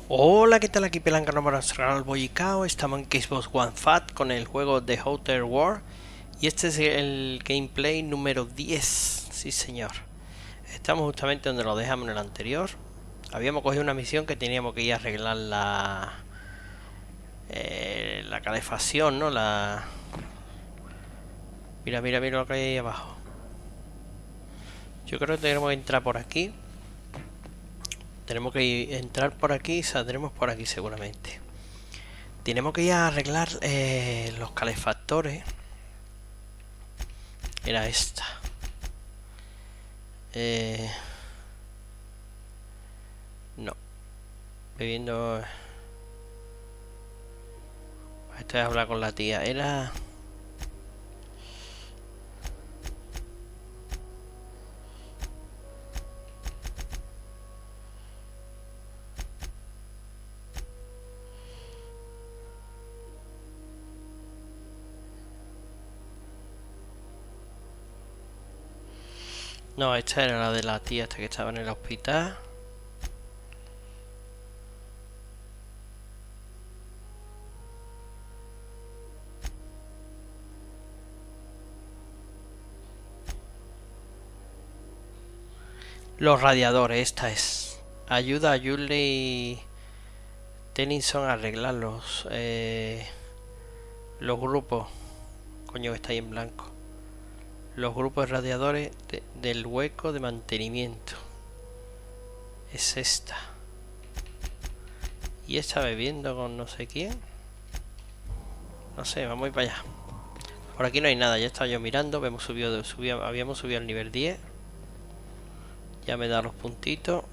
Hola, ¿qué tal? Aquí Pelanca Nómara Astral Boyicao. Estamos en Xbox One Fat con el juego de Outer War. Y este es el gameplay número 10. Sí, señor. Estamos justamente donde lo dejamos en el anterior. Habíamos cogido una misión que teníamos que ir a arreglar la calefacción, ¿no? Mira, mira, mira lo que hay ahí abajo. Yo creo que tenemos que entrar por aquí. Tenemos que entrar por aquí y saldremos por aquí seguramente. Tenemos que ir a arreglar los calefactores. Era esta. No. Bebiendo. Estoy a hablar con la tía. Era. No, esta era la de la tía esta que estaba en el hospital. Los radiadores, esta es. Ayuda a Julie Tennyson a arreglar los grupos. Coño, que está ahí en blanco. Los grupos de radiadores del hueco de mantenimiento. Es esta. Y esta bebiendo con no sé quién. No sé, vamos a ir para allá. Por aquí no hay nada, ya estaba yo mirando. Habíamos subido al nivel 10. Ya me da los puntitos.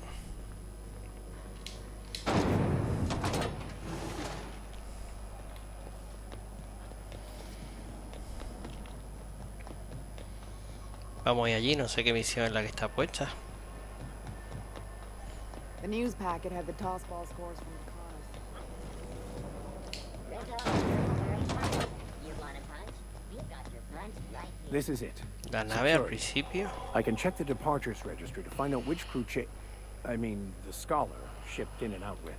Vamos a ir allí, no sé qué misión es la que está puesta. The news packet had the tossball scores from the. This is it. La nave al principio. I can check the departures registry to find out which crew the scholar shipped in and out with.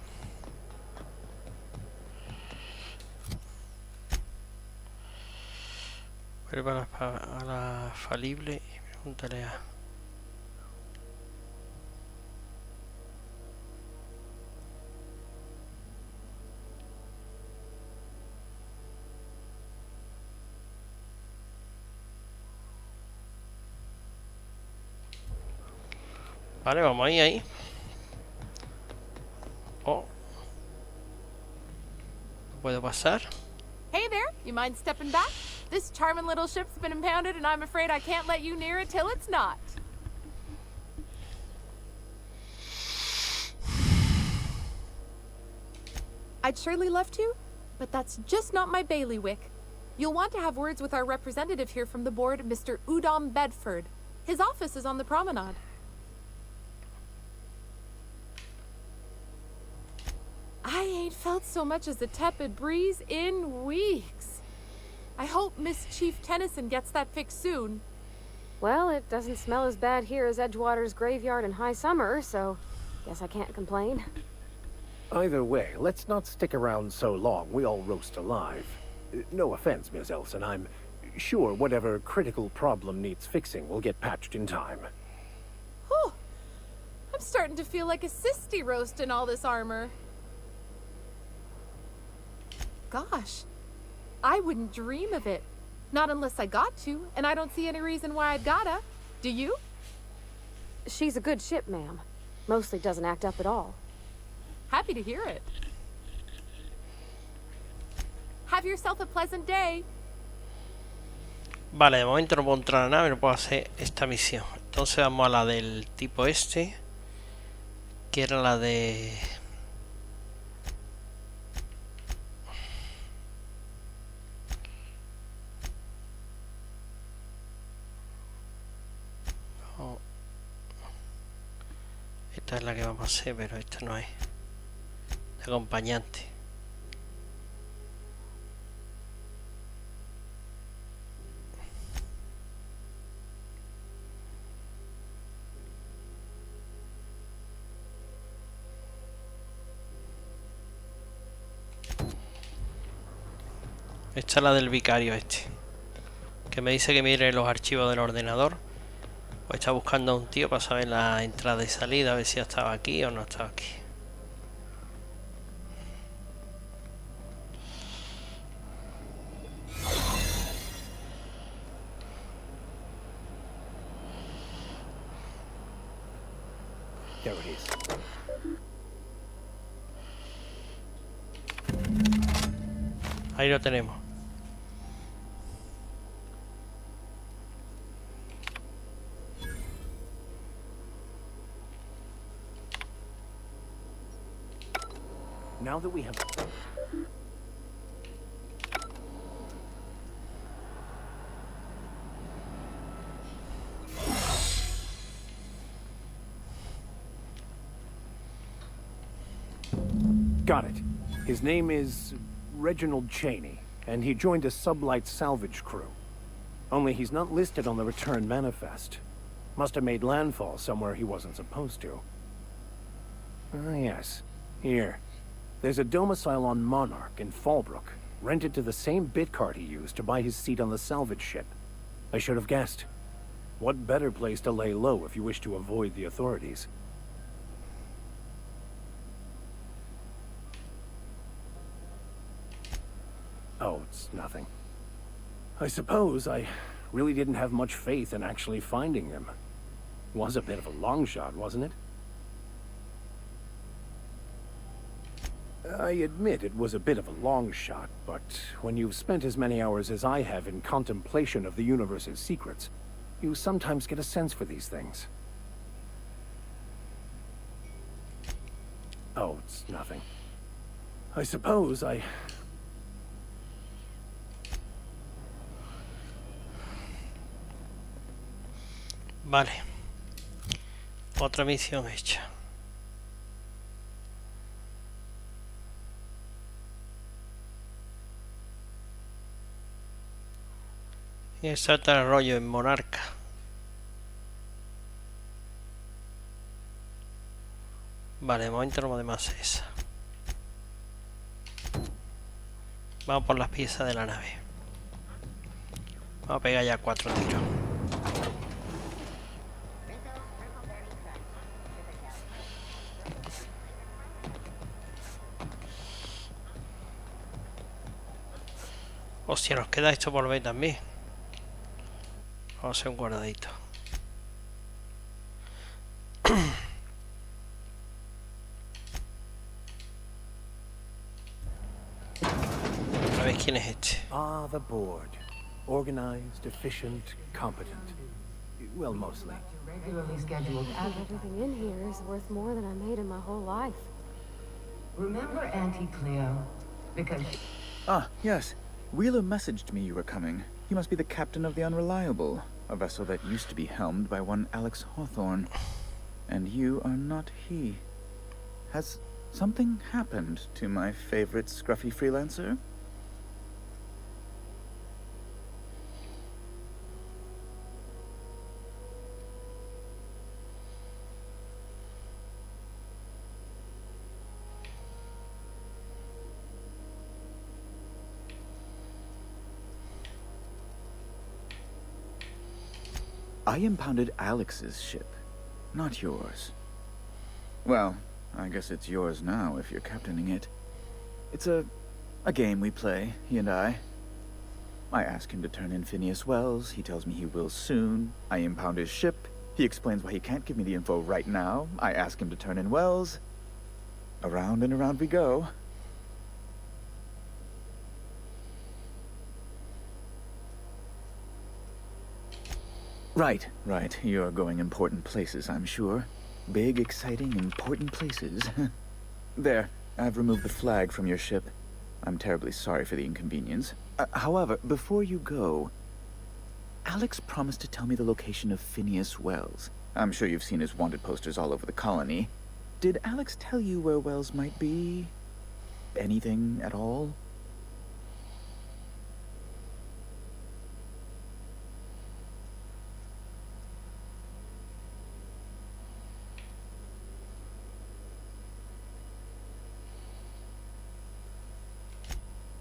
Vuelve a la falible y pregúntale a... Vale, vamos ahí. Oh. ¿No puedo pasar? Hey there, you mind stepping back? This charming little ship's been impounded and I'm afraid I can't let you near it till it's not. I'd surely love to, but that's just not my bailiwick. You'll want to have words with our representative here from the board, Mr. Udom Bedford. His office is on the promenade. I ain't felt so much as a tepid breeze in weeks. I hope Miss Chief Tennyson gets that fixed soon. Well, it doesn't smell as bad here as Edgewater's graveyard in high summer, so guess I can't complain. Either way, let's not stick around so long we all roast alive. No offense, Miss Elson, I'm sure whatever critical problem needs fixing will get patched in time. Whew. I'm starting to feel like a sisty roast in all this armor. Gosh, I wouldn't dream of it. Not unless I got to, and I don't see any reason why I'd gotta. Do you? She's a good ship, ma'am. Mostly doesn't act up at all. Happy to hear it. Have yourself a pleasant day. Vale, de momento no puedo entrar a la nave, no puedo hacer esta misión. Entonces vamos a la del tipo este, que era la de... No. Esta es la que vamos a hacer, pero esta no es. De acompañante. Esta es la del vicario este, que me dice que mire los archivos del ordenador. Pues está buscando a un tío para saber la entrada y salida, a ver si ha estado aquí o no ha estado aquí. There it is. Ahí lo tenemos. Now that we have... Got it. His name is Reginald Cheney, and he joined a sublight salvage crew. Only he's not listed on the return manifest. Must have made landfall somewhere he wasn't supposed to. Ah, yes. Here. There's a domicile on Monarch in Fallbrook, rented to the same bit card he used to buy his seat on the salvage ship. I should have guessed. What better place to lay low if you wish to avoid the authorities? Oh, it's nothing. I suppose I really didn't have much faith in actually finding him. Was a bit of a long shot, wasn't it? I admit it was a bit of a long shot, but when you've spent as many hours as I have in contemplation of the universe's secrets, you sometimes get a sense for these things. Oh, it's nothing. I suppose I... Vale. Otra misión hecha. Y salta el rollo en Monarca. Vale, de momento no podemos hacer esa. Vamos por las piezas de la nave. Vamos a pegar ya 4 tiros. Hostia, nos queda esto por ver también. Vamos a hacer un guardadito. A ver quién es este. Ah, the board. Organized, efficient, competent. Well, mostly. Regularly scheduled Everything in here is worth more than I made in my whole life. Remember Auntie Cleo? Because Ah, yes. Wheeler messaged me you were coming. He must be the captain of the Unreliable, a vessel that used to be helmed by one Alex Hawthorne. And you are not he. Has something happened to my favorite scruffy freelancer? I impounded Alex's ship, not yours. Well, I guess it's yours now if you're captaining it. It's a game we play, he and I. I ask him to turn in Phineas Wells, he tells me he will soon. I impound his ship, he explains why he can't give me the info right now. I ask him to turn in Wells. Around and around we go. Right. You're going important places, I'm sure. Big, exciting, important places. There, I've removed the flag from your ship. I'm terribly sorry for the inconvenience. However, before you go, Alex promised to tell me the location of Phineas Wells. I'm sure you've seen his wanted posters all over the colony. Did Alex tell you where Wells might be? Anything at all?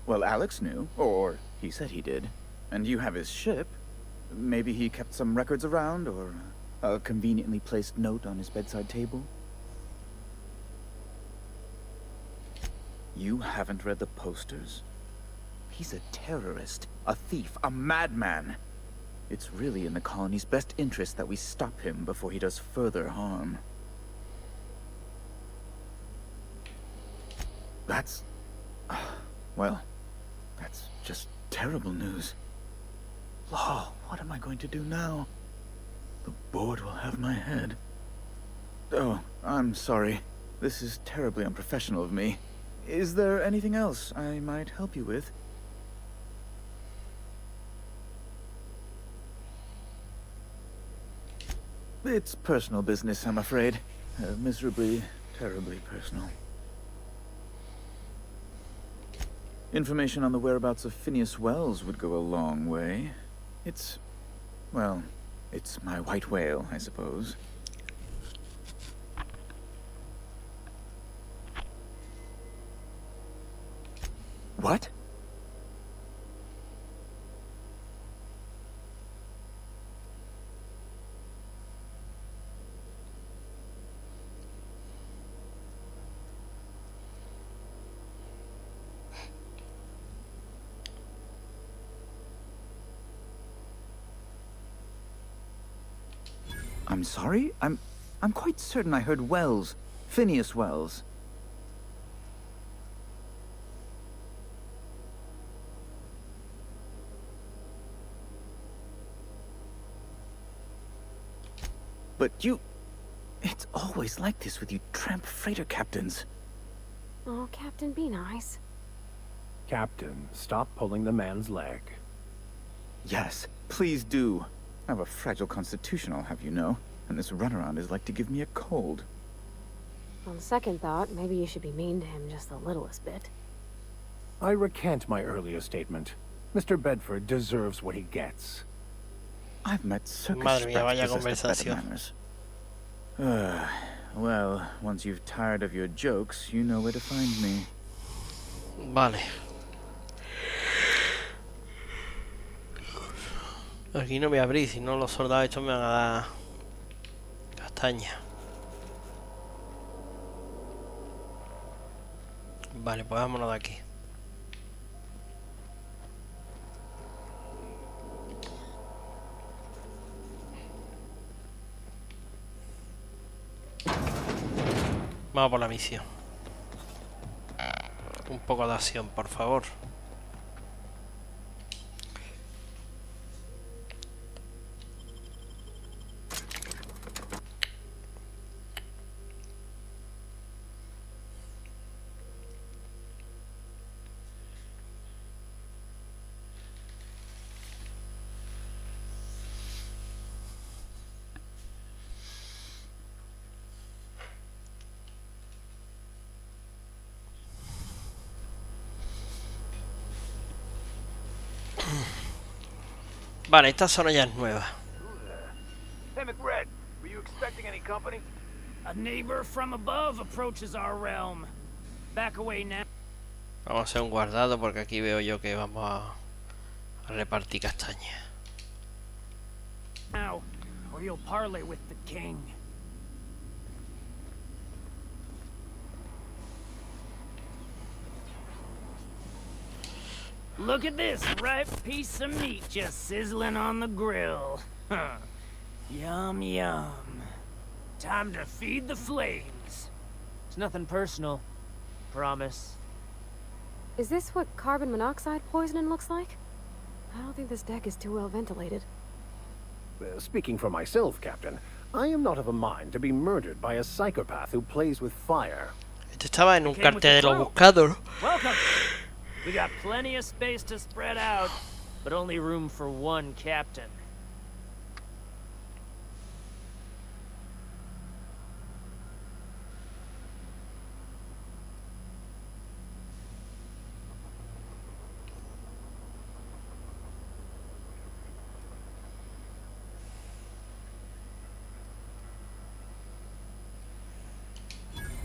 Well, Alex knew, or he said he did. And you have his ship. Maybe he kept some records around, or a conveniently placed note on his bedside table. You haven't read the posters? He's a terrorist, a thief, a madman. It's really in the colony's best interest that we stop him before he does further harm. That's... well, that's just terrible news. Law, what am I going to do now? The board will have my head. Oh, I'm sorry. This is terribly unprofessional of me. Is there anything else I might help you with? It's personal business, I'm afraid. Miserably, terribly personal. Information on the whereabouts of Phineas Wells would go a long way. It's... well, it's my white whale, I suppose. What? I'm sorry? I'm quite certain I heard Wells. Phineas Wells. But you... it's always like this with you tramp freighter captains. Oh, Captain, be nice. Captain, stop pulling the man's leg. Yes, please do. I have a fragile constitution, I'll have you know, and this runaround is like to give me a cold. On second thought, maybe you should be mean to him just the littlest bit. I recant my earlier statement. Mr. Bedford deserves what he gets. I've met circus Madre mía, vaya sprats possessed of better conversación. manners. Well, once you've tired of your jokes, you know where to find me. Vale. Aquí no voy a abrir, si no los soldados estos me van a dar castaña. Vale, pues vámonos de aquí. Vamos por la misión. Un poco de acción, por favor. Vale, esta zona ya es nueva. Hey, McRed, were you expecting any company? A neighbor from above approaches our realm. Back away now. Vamos a hacer un guardado porque aquí veo yo que vamos a repartir castaña. Now, or you'll parley with the king. Look at this ripe piece of meat just sizzling on the grill. Huh. Yum, yum. Time to feed the flames. It's nothing personal. Promise. Is this what carbon monoxide poisoning looks like? I don't think this deck is too well ventilated. Speaking for myself, Captain, I am not of a mind to be murdered by a psychopath who plays with fire. Este estaba en un cartel de los buscados. Welcome. We got plenty of space to spread out, but only room for one captain.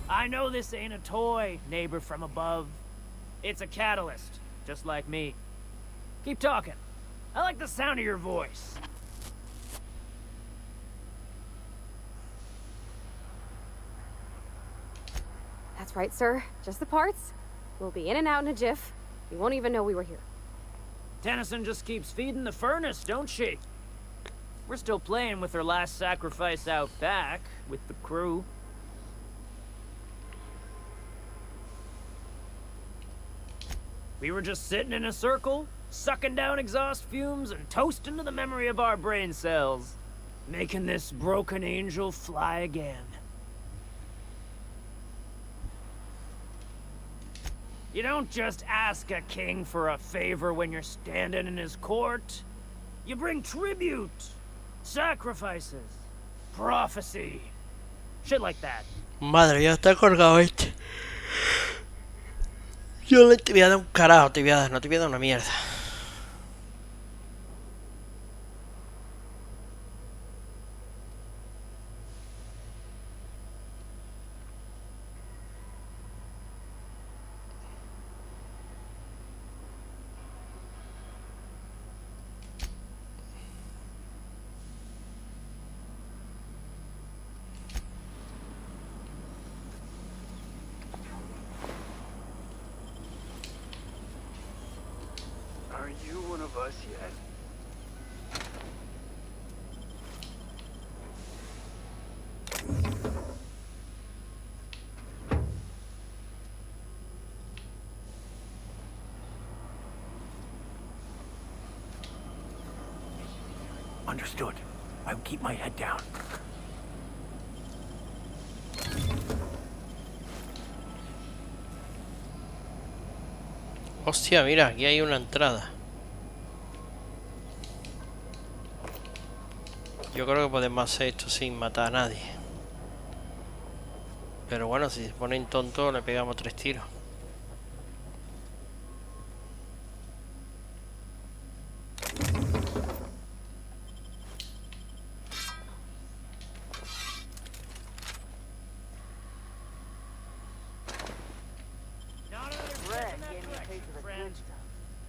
I know this ain't a toy, neighbor from above. It's a catalyst just like me. Keep talking. I like the sound of your voice. That's right, sir. Just the parts. We'll be in and out in a jiff. You won't even know we were here. Tennyson just keeps feeding the furnace, don't she? We're still playing with her last sacrifice out back, with the crew. We were just sitting in a circle, sucking down exhaust fumes and toasting to the memory of our brain cells, making this broken angel fly again. You don't just ask a king for a favor when you're standing in his court. You bring tribute, sacrifices, prophecy, shit like that. Madre, ya está colgado este. Yo no te voy a dar un carajo, te voy a dar, no te voy a dar una mierda. Are you one of us yet? Understood. I'll keep my head down. Hostia, mira, aquí hay una entrada. Yo creo que podemos hacer esto sin matar a nadie. Pero bueno, si se ponen tontos le pegamos 3 tiros.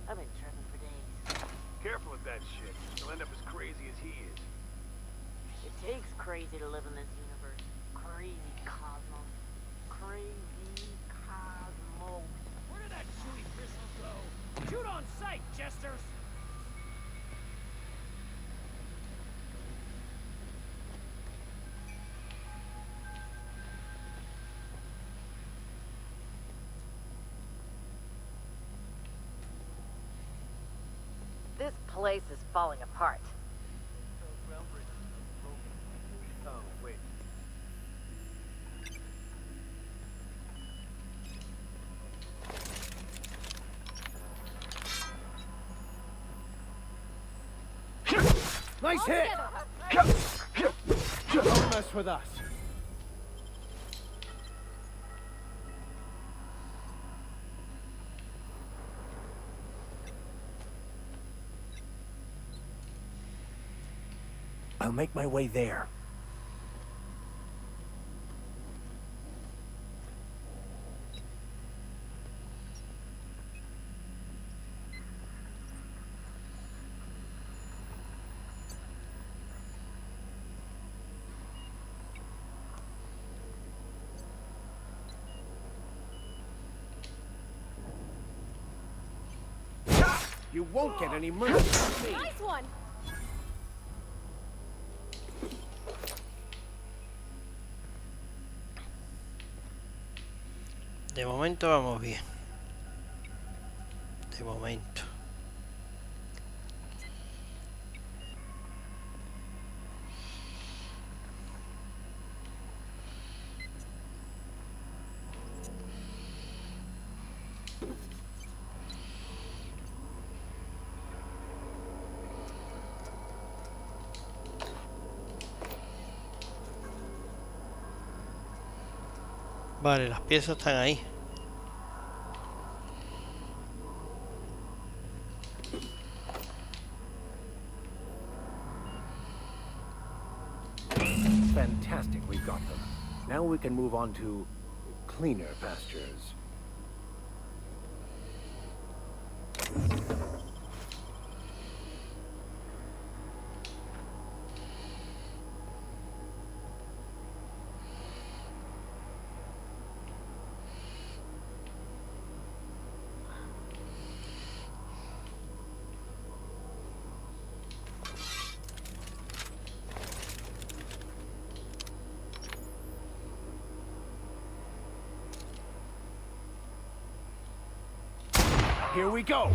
I've been tripping for days. Careful with that shit. You'll end up as crazy as he is. It takes crazy to live in this universe. Crazy cosmos. Crazy cosmos. Where did that chewy pistol go? Shoot on sight, jesters! This place is falling apart. Oh, wait. Nice hit! Don't mess with us. I'll make my way there. You won't get any mercy from me. Nice one! De momento vamos bien. De momento. Vale, las piezas están ahí. Fantastic, we've got them. Now we can move on to cleaner pastures. Here we go.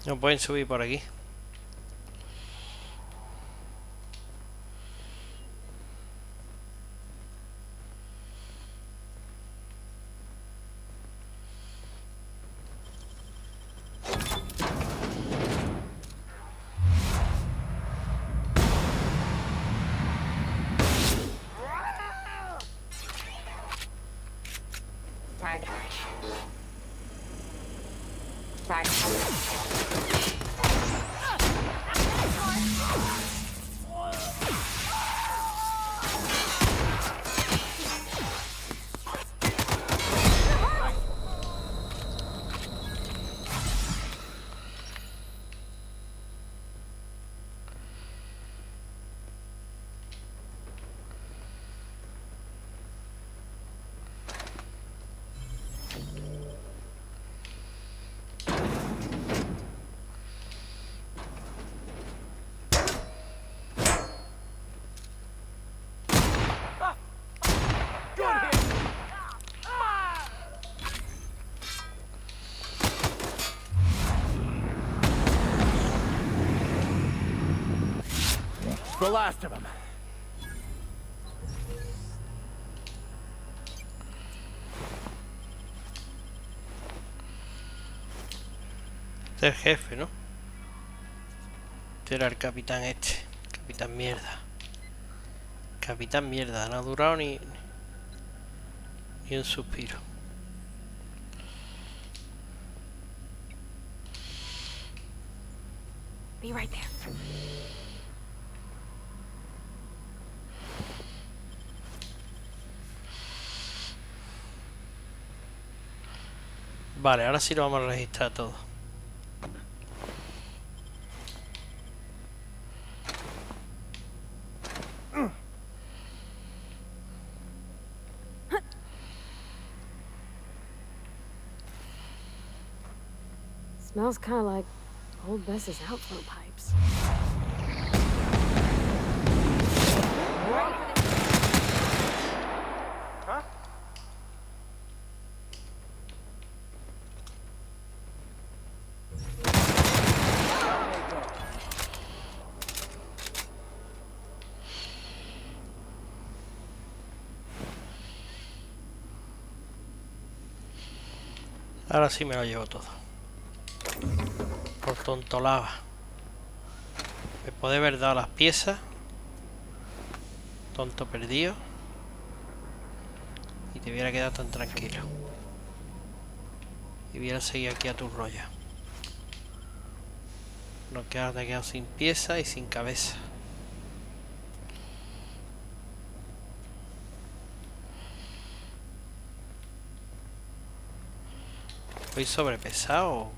No pueden subir por aquí. The last of them. Este es el jefe, ¿no? Este era el capitán este. Capitán mierda. Capitán mierda. No ha durado ni un suspiro. Be right there. Vale, ahora sí lo vamos a registrar todo. Smells kind of like old Bess's outflow pipes. Ahora sí me lo llevo todo. Por tontolaba. Me puede haber dado las piezas. Tonto perdido. Y te hubiera quedado tan tranquilo. Y hubiera seguido aquí a tu rollo. No que ahora te has quedado sin pieza y sin cabeza. ¿Estoy sobrepesado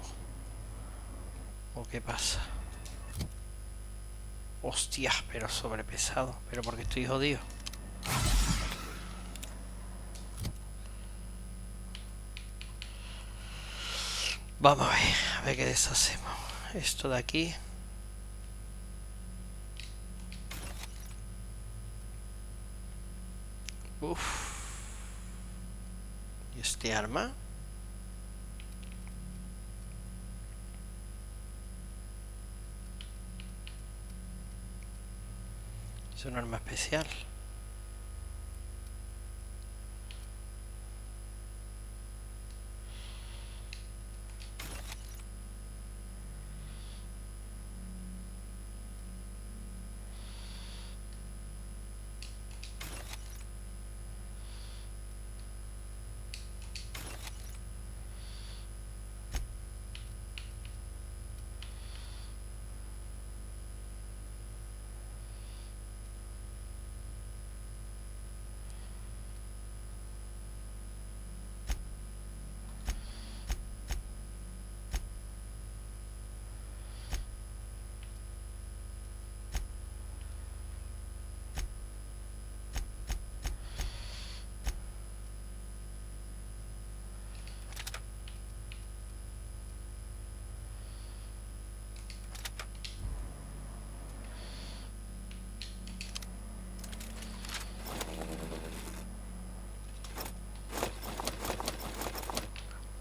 o qué pasa? Hostia, pero sobrepesado. Pero porque estoy jodido. Vamos a ver qué deshacemos. Esto de aquí. Uff. ¿Y este arma? Es un arma especial.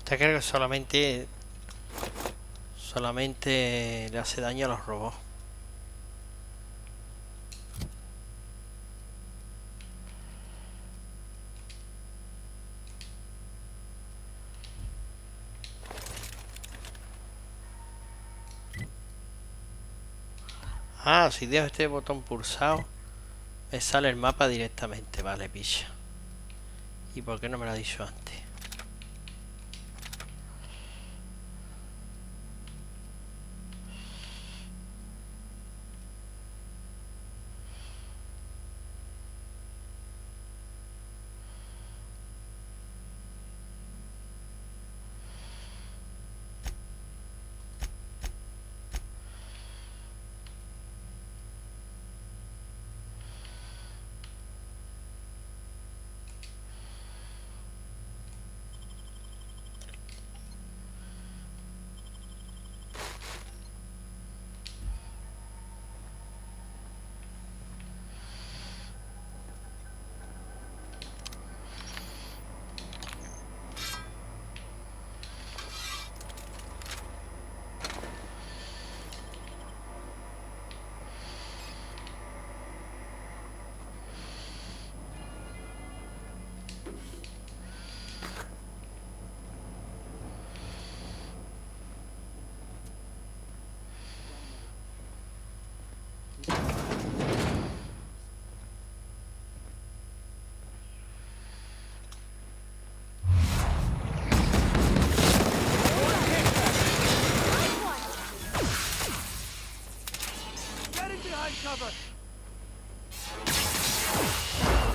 Esta creo que solamente le hace daño a los robots. Ah, si dejo este botón pulsado, me sale el mapa directamente. Vale, picha. ¿Y por qué no me lo ha dicho antes?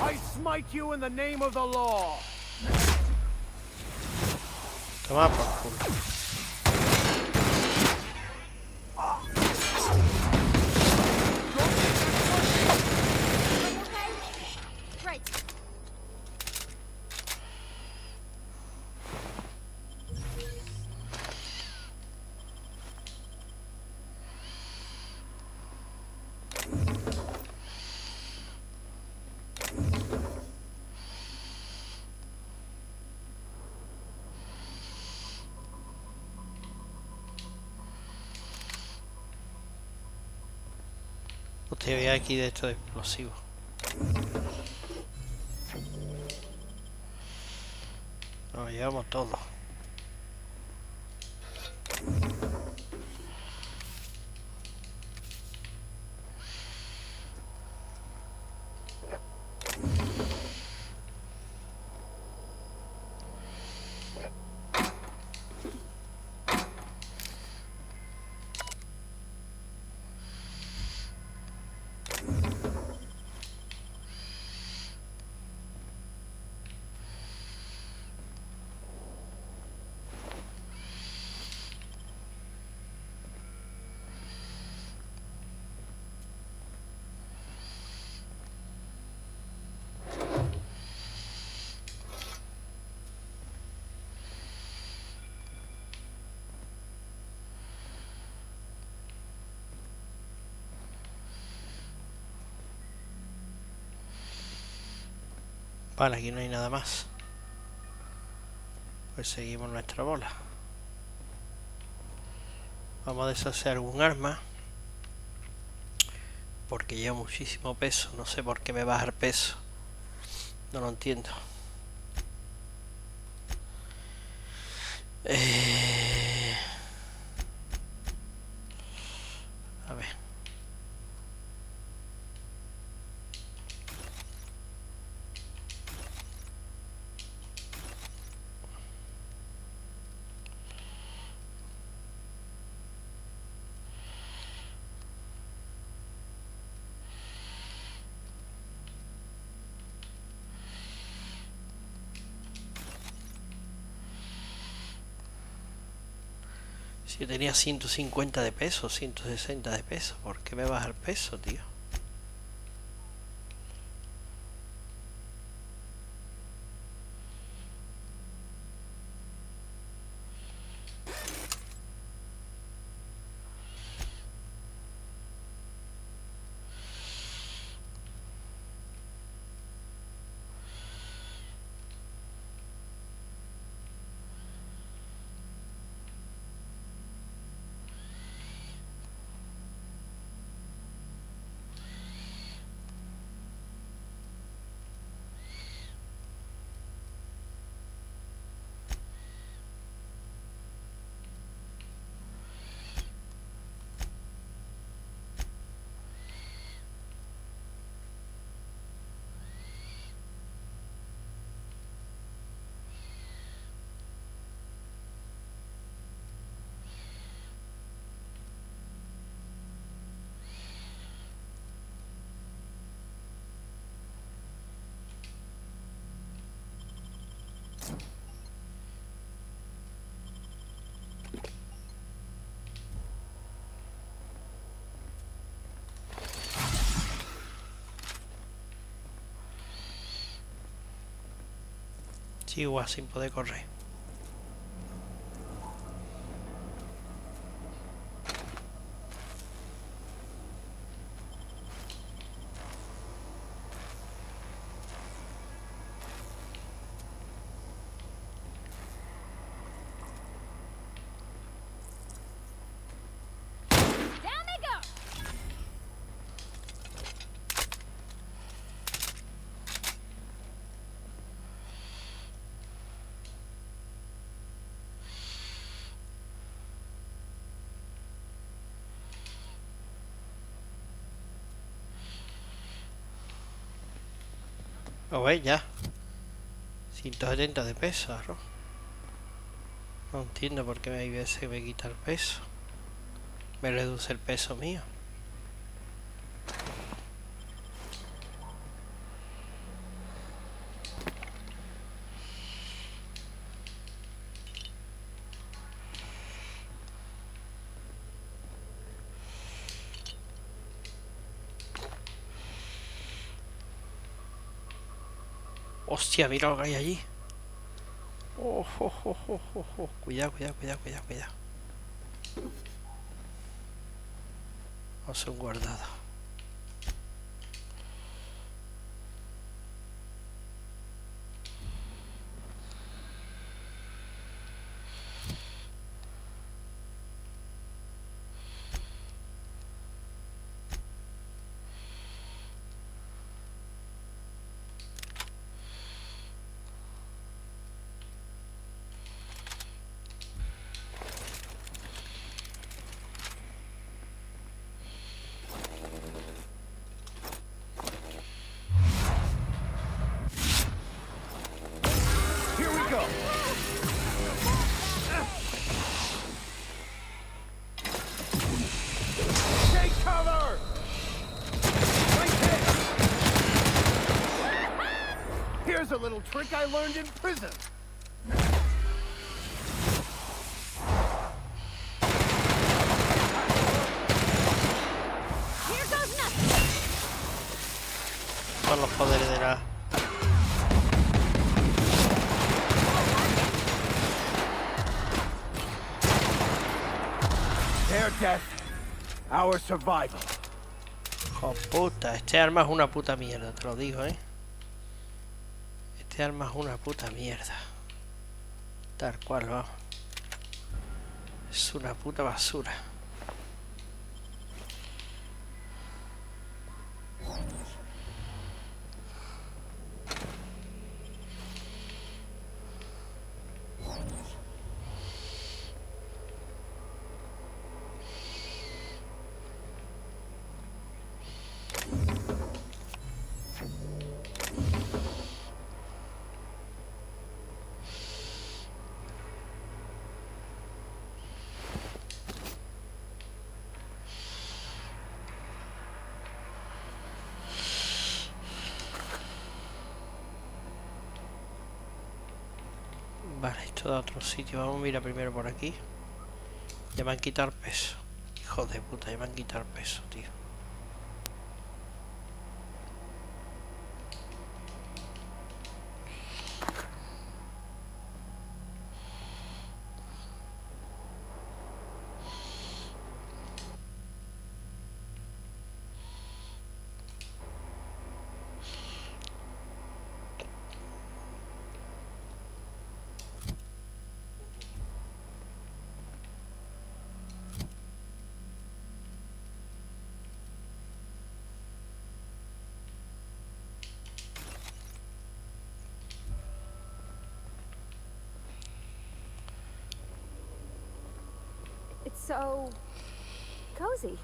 I smite you in the name of the law. Toma por culo. Usted ve aquí de estos explosivos. Nos llevamos todo. Vale, aquí no hay nada más. Pues seguimos nuestra bola. Vamos a deshacer algún arma. Porque lleva muchísimo peso. No sé por qué me baja el peso. No lo entiendo. A ver. Si yo tenía 150 de peso, 160 de peso, ¿por qué me baja el peso, tío? Chihuahua sin poder correr. Lo ves ya. 170 de peso, ¿no? No entiendo por qué me quita el peso. Me reduce el peso mío. Hostia, mira lo que hay allí. Oh, oh, oh, oh, oh, oh. Cuidado, cuidado, cuidado, cuidado, cuidado. Vamos a hacer un guardado. Here's a little trick I learned in prison. Here goes nothing. Son los poderes de la... Their death, our survival. Oh puta, este arma es una puta mierda, te lo digo, Este arma es una puta mierda. Tal cual, vamos. Es una puta basura. Vale, esto da otro sitio. Vamos a mirar primero por aquí. Ya me han quitado el peso. Hijo de puta, ya me han quitado el peso, tío. It's so cozy.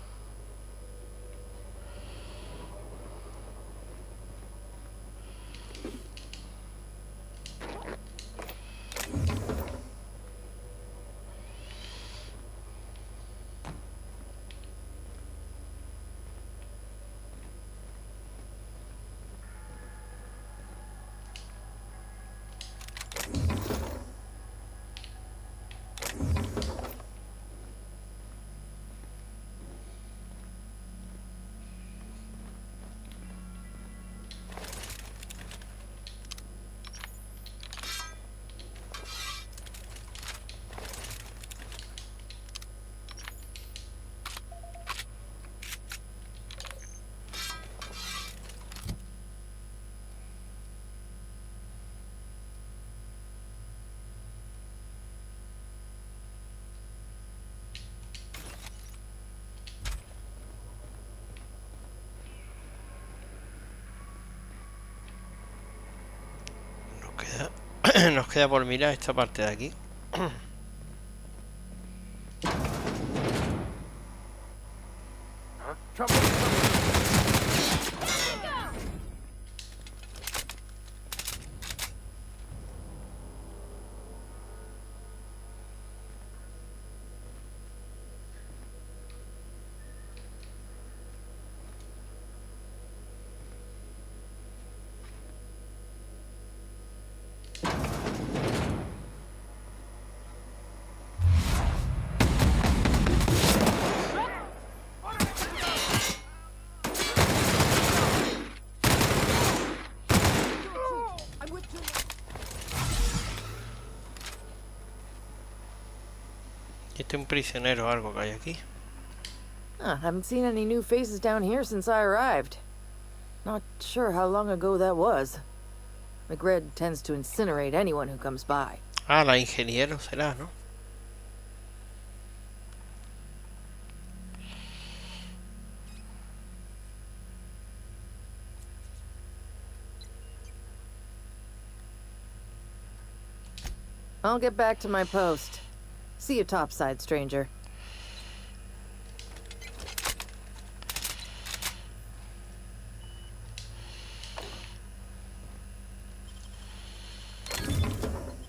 Nos queda por mirar esta parte de aquí. Este es un prisionero o algo que hay aquí. Haven't seen any new faces down here since I arrived. Not sure how long ago that was. McRed tends to incinerate anyone who comes by. Ah, la ingeniero será, ¿no? I'll get back to my post. See you topside, stranger.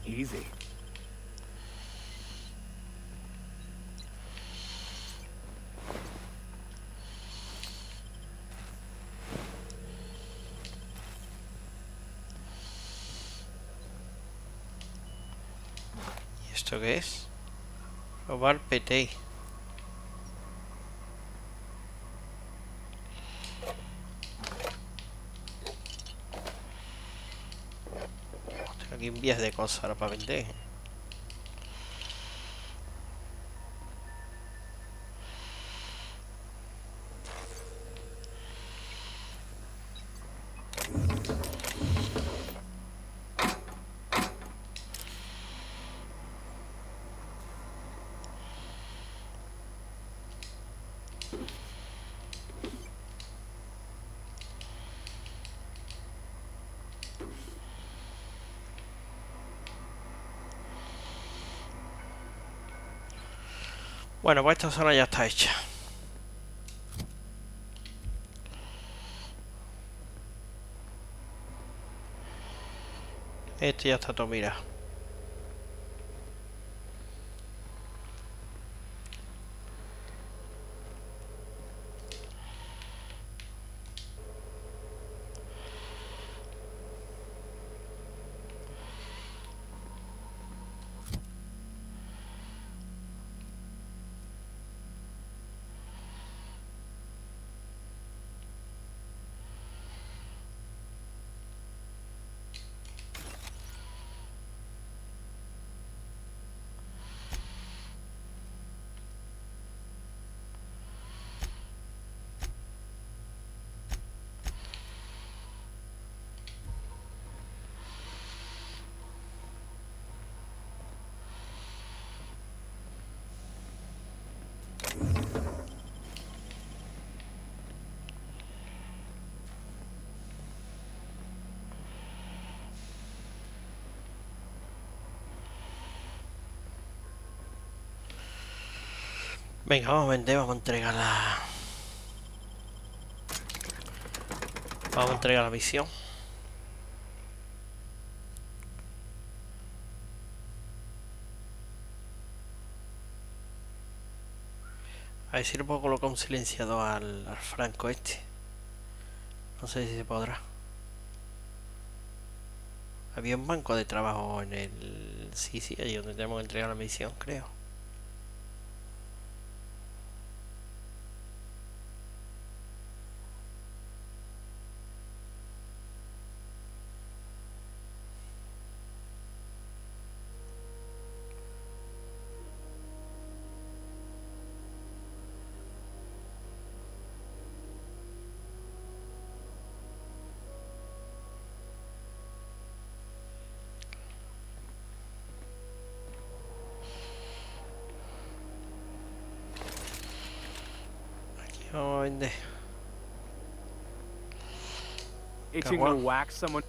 Easy. ¿Y esto qué es? Robar PT. Tengo aquí envías de cosas ahora para vender. Bueno, pues esta zona ya está hecha. Esto ya está todo mirado. Venga, vamos a vender, vamos a entregar la... Vamos a entregar la misión. A ver si le puedo colocar un silenciador al franco este. No sé si se podrá. Había un banco de trabajo en el... Sí, allí donde tenemos que entregar la misión, creo. Vamos a vender. Itching to whack someone.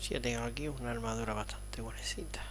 Sí, tengo aquí una armadura bastante buenecita.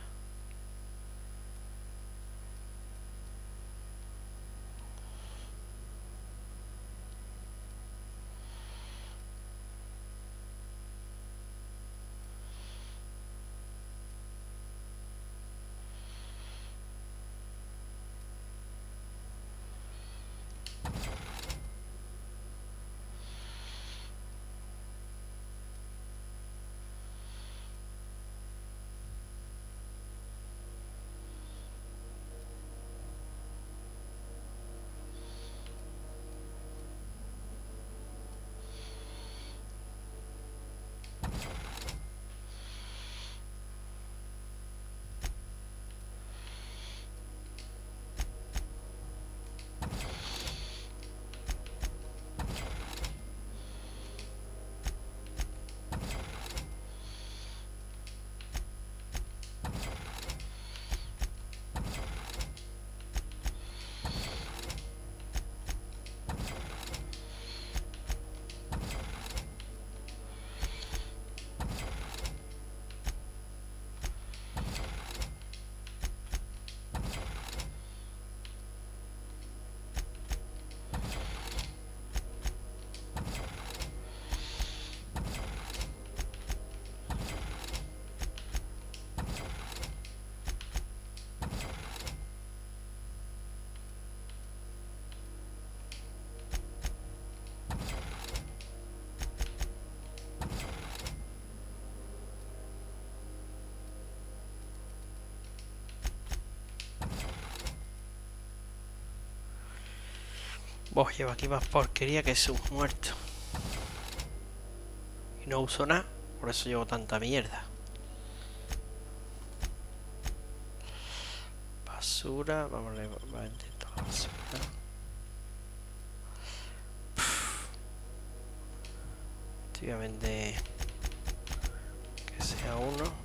Vos llevo aquí más porquería que sus muertos. Y no uso nada, por eso llevo tanta mierda. Basura, vamos a vender toda la basura. Te voy a vender que sea uno.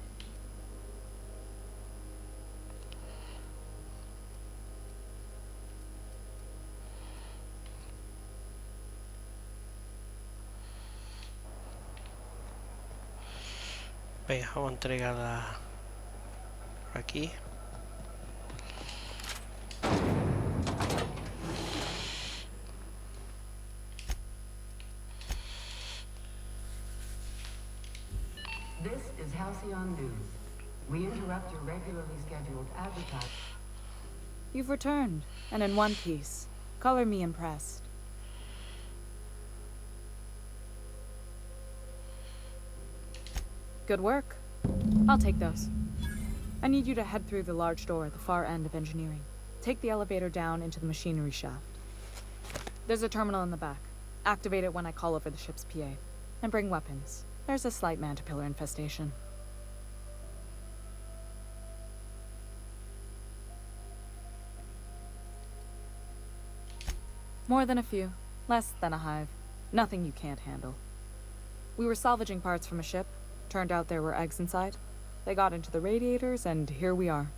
Venga, vamos a entregarla por aquí. This is Halcyon News. We interrupt your regularly scheduled advertising. You've returned, and in one piece. Color me impressed. Good work. I'll take those. I need you to head through the large door at the far end of engineering. Take the elevator down into the machinery shaft. There's a terminal in the back. Activate it when I call over the ship's PA. And bring weapons. There's a slight mantipillar infestation. More than a few. Less than a hive. Nothing you can't handle. We were salvaging parts from a ship. Turned out there were eggs inside. They got into the radiators, and here we are.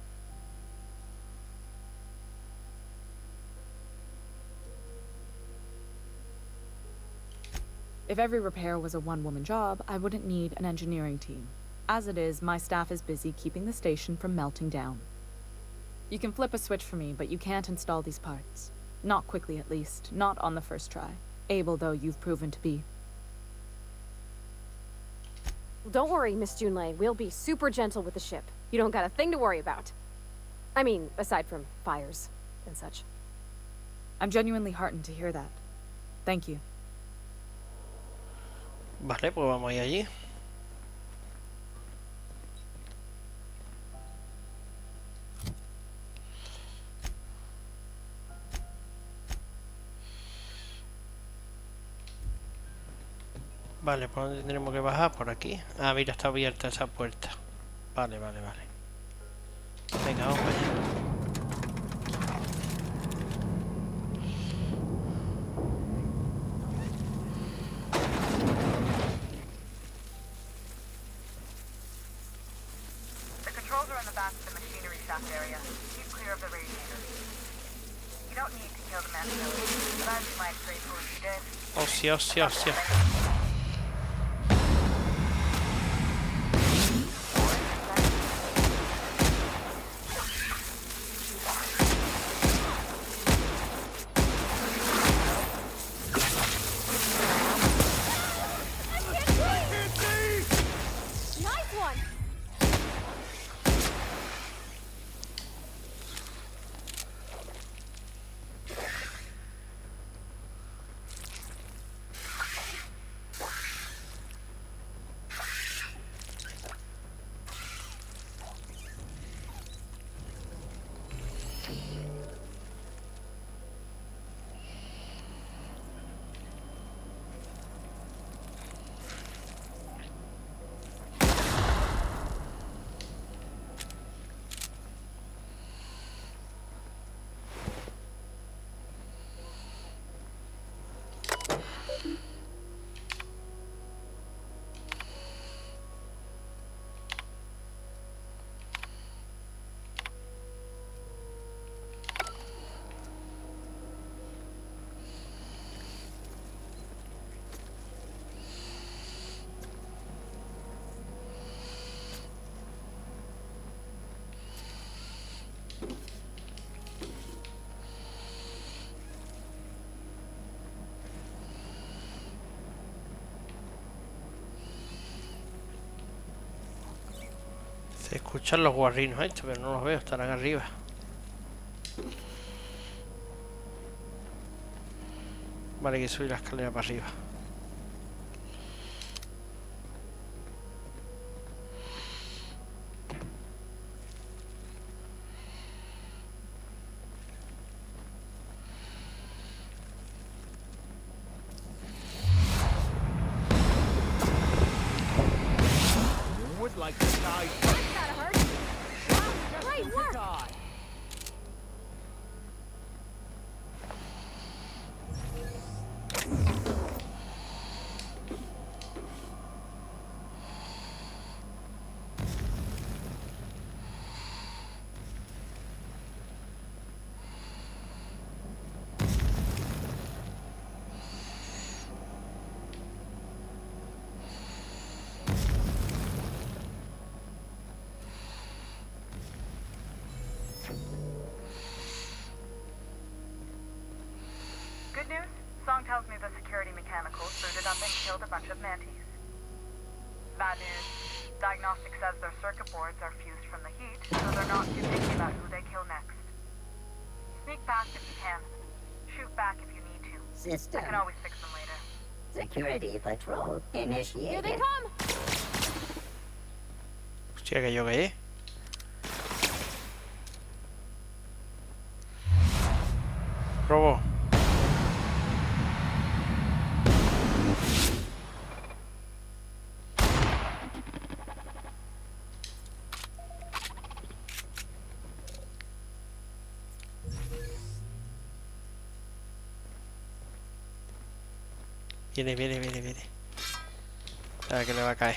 If every repair was a one-woman job, I wouldn't need an engineering team. As it is, my staff is busy keeping the station from melting down. You can flip a switch for me, but you can't install these parts. Not quickly, at least. Not on the first try. Able, though, you've proven to be. Don't worry, Miss Junlei. We'll be super gentle with the ship. You don't got a thing to worry about. I mean, aside from fires and such. I'm genuinely heartened to hear that. Thank you. Vale, pues vamos a ir allí. Vale, ¿por dónde tenemos que bajar? Por aquí. Ah, mira, está abierta esa puerta. Vale, vale, vale. Venga, vamos para allá. The controls are in the back of the machinery shaft area. Keep clear of the radiators. You don't need to kill the man, but I'd be mighty grateful if you did. Hostia, hostia, hostia. Se escuchan los guarrinos estos, pero no los veo, estarán arriba. Vale, hay que subir la escalera para arriba. Good news? Song tells me the security mechanicals booted up and killed a bunch of mantis. Bad news. Diagnostic says their circuit boards are fused from the heat, so they're not too picky about who they kill next. Sneak past if you can. Shoot back if you need to. System. I can always fix them later. Security patrol initiated. Here they come! Hostia, que yo caí. Robo. Viene. Ahora que le va a caer.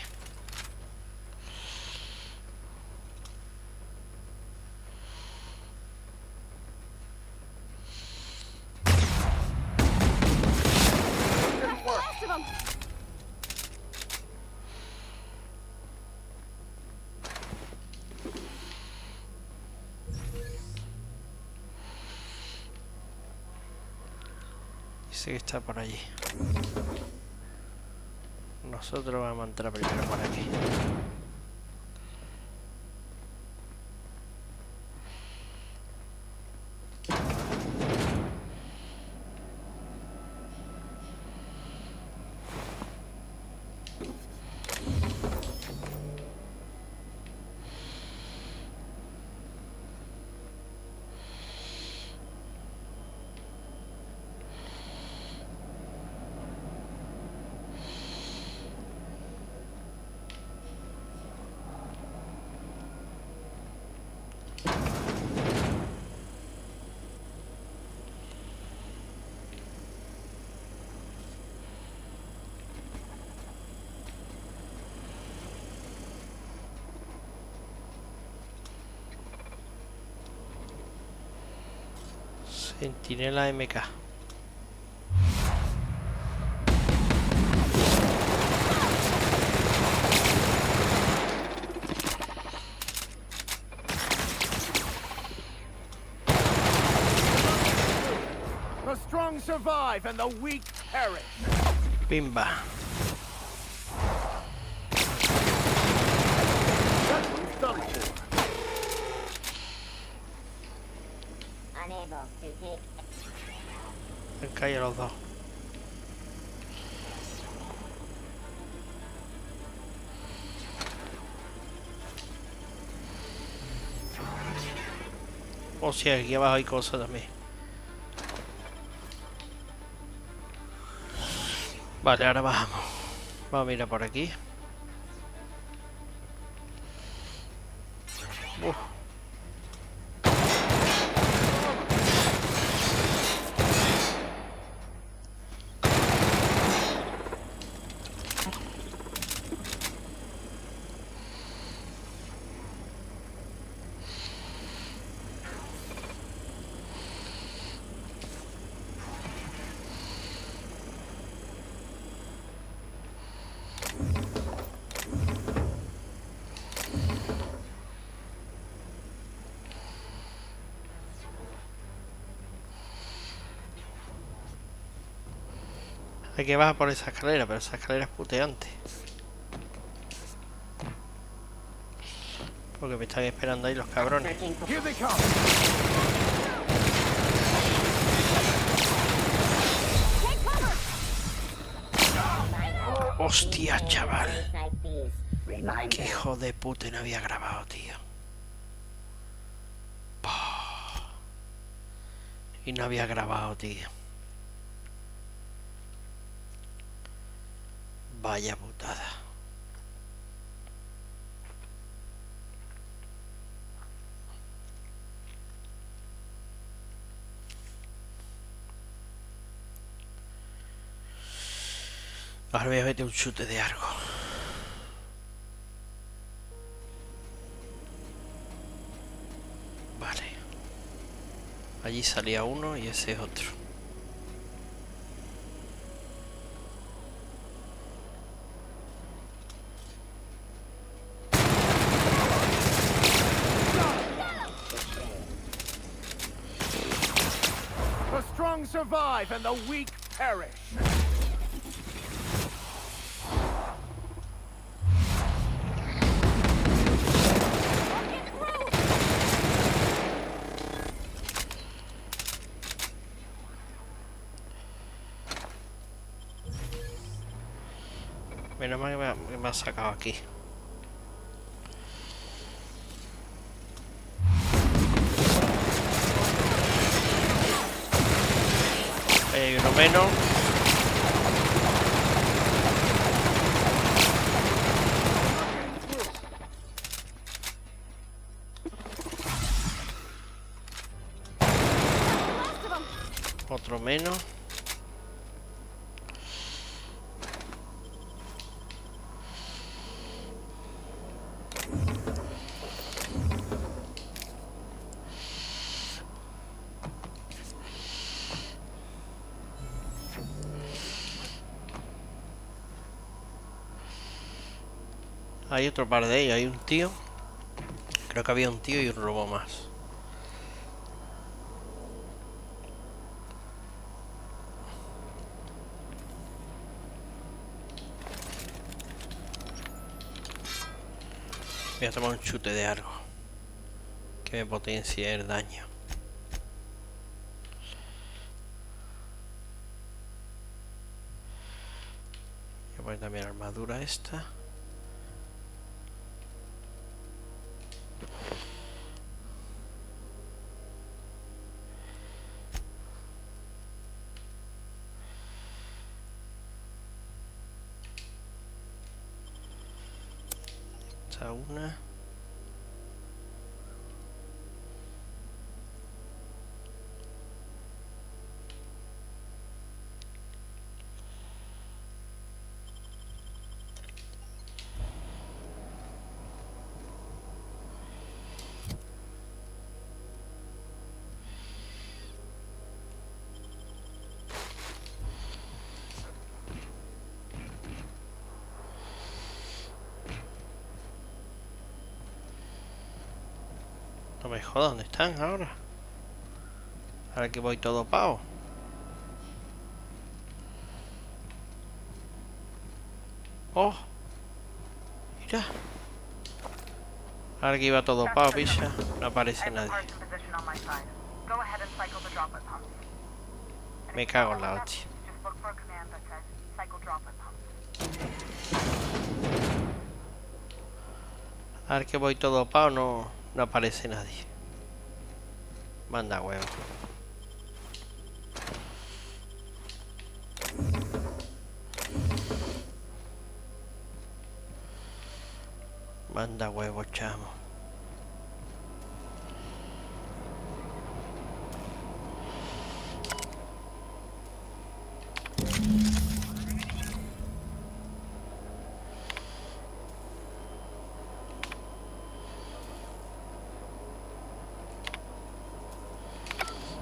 Dice que está por allí. Nosotros vamos a entrar primero por aquí. Centinela MK. The strong survive and the weak perish. Pimba. Unable to take. Me caen los dos. O sea, aquí abajo hay cosas también. Vale, ahora bajamos. Vamos a mirar por aquí. Hay que bajar por esa escalera, pero esa escalera es puteante. Porque me están esperando ahí los cabrones. Hostia, chaval. Qué hijo de puta, no había grabado, tío. Y no había grabado, tío. Vaya putada. Ahora voy a meter un chute de algo. Vale. Allí salía uno y ese es otro. The strong survive and the weak perish. Menos mal que me ha sacado aquí. Ahí hay uno menos. Otro menos. Hay otro par de ellos, hay un tío. Creo que había un tío y un robot más. Voy a tomar un chute de algo que me potencie el daño. Voy a poner también armadura esta. Una. No me jodas, ¿dónde están ahora? Ahora que voy todo pavo. Oh, mira. Ahora que iba todo pavo, picha. No aparece nadie. Me cago en la hostia. Ahora que voy todo pavo, no aparece nadie. Manda huevo. Manda huevo, chamo.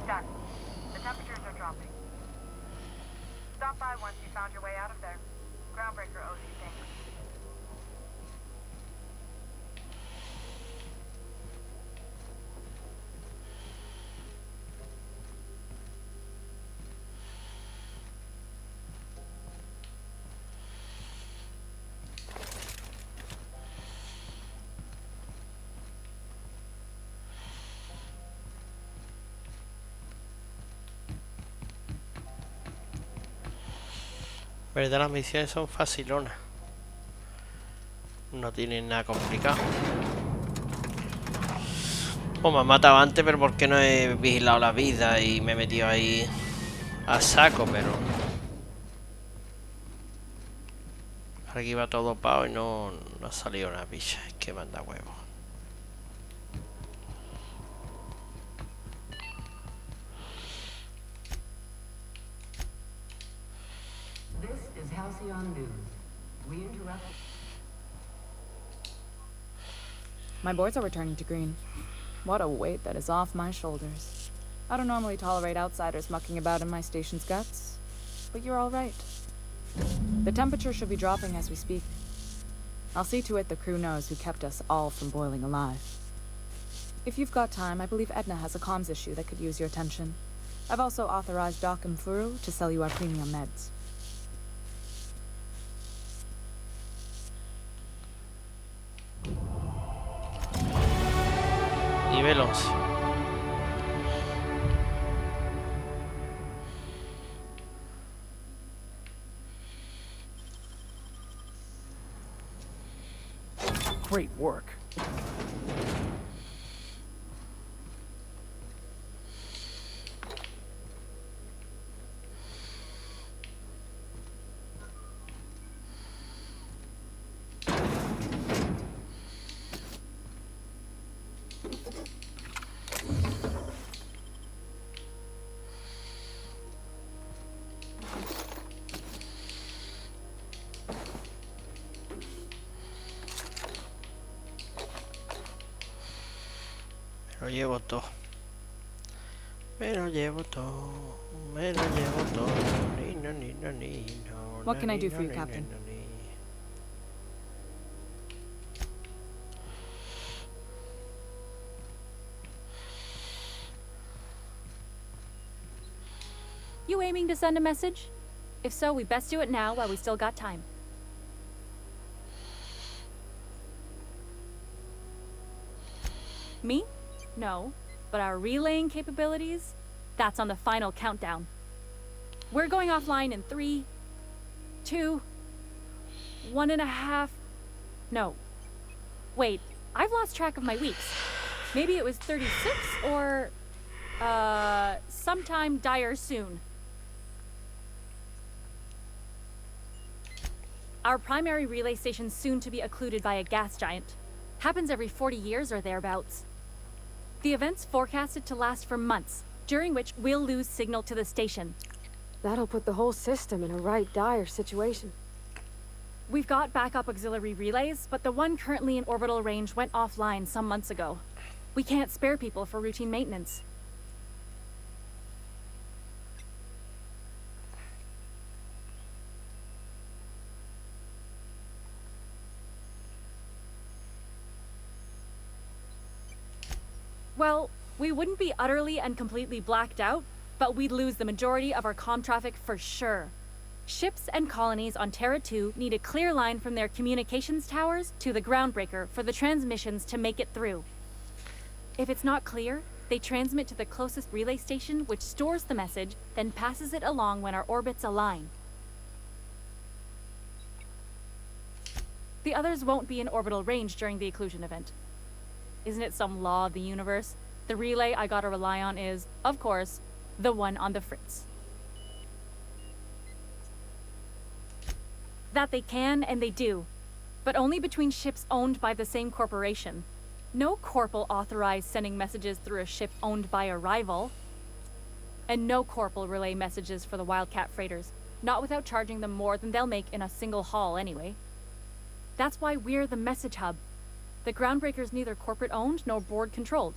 Done. The temperatures are dropping. Stop by once you found your way out of there. Groundbreaker owes you thanks. ¿Verdad? Las misiones son facilonas. No tienen nada complicado. Pues me han matado antes, pero porque no he vigilado la vida y me he metido ahí a saco, pero... Aquí iba todo pavo y no ha salido una picha. Es que manda huevos. This is Halcyon News. We interrupt. My boards are returning to green. What a weight that is off my shoulders. I don't normally tolerate outsiders mucking about in my station's guts, but you're all right. The temperature should be dropping as we speak. I'll see to it the crew knows who kept us all from boiling alive. If you've got time, I believe Edna has a comms issue that could use your attention. I've also authorized Doc and Furu to sell you our premium meds. Nivel 11. Great work. Lo llevo todo. Me lo llevo todo. Me lo llevo todo. Ni, no, ni, no, ni, no, What can I ni, do no, for you, ni, Captain? no, ni. You aiming to send a message? If so, we best do it now while we still got time. Me? No. But our relaying capabilities? That's on the final countdown. We're going offline in 3, 2, 1.5... No. Wait, I've lost track of my weeks. Maybe it was 36 or... sometime dire soon. Our primary relay station's soon to be occluded by a gas giant. Happens every 40 years or thereabouts. The event's forecasted to last for months, during which we'll lose signal to the station. That'll put the whole system in a right dire situation. We've got backup auxiliary relays, but the one currently in orbital range went offline some months ago. We can't spare people for routine maintenance. Well, we wouldn't be utterly and completely blacked out, but we'd lose the majority of our comm traffic for sure. Ships and colonies on Terra 2 need a clear line from their communications towers to the groundbreaker for the transmissions to make it through. If it's not clear, they transmit to the closest relay station, which stores the message, then passes it along when our orbits align. The others won't be in orbital range during the occlusion event. Isn't it some law of the universe? The relay I gotta rely on is, of course, the one on the fritz. That they can and they do, but only between ships owned by the same corporation. No corp will authorize sending messages through a ship owned by a rival. And no corp will relay messages for the Wildcat freighters, not without charging them more than they'll make in a single haul anyway. That's why we're the message hub. The groundbreaker's neither corporate owned nor board controlled.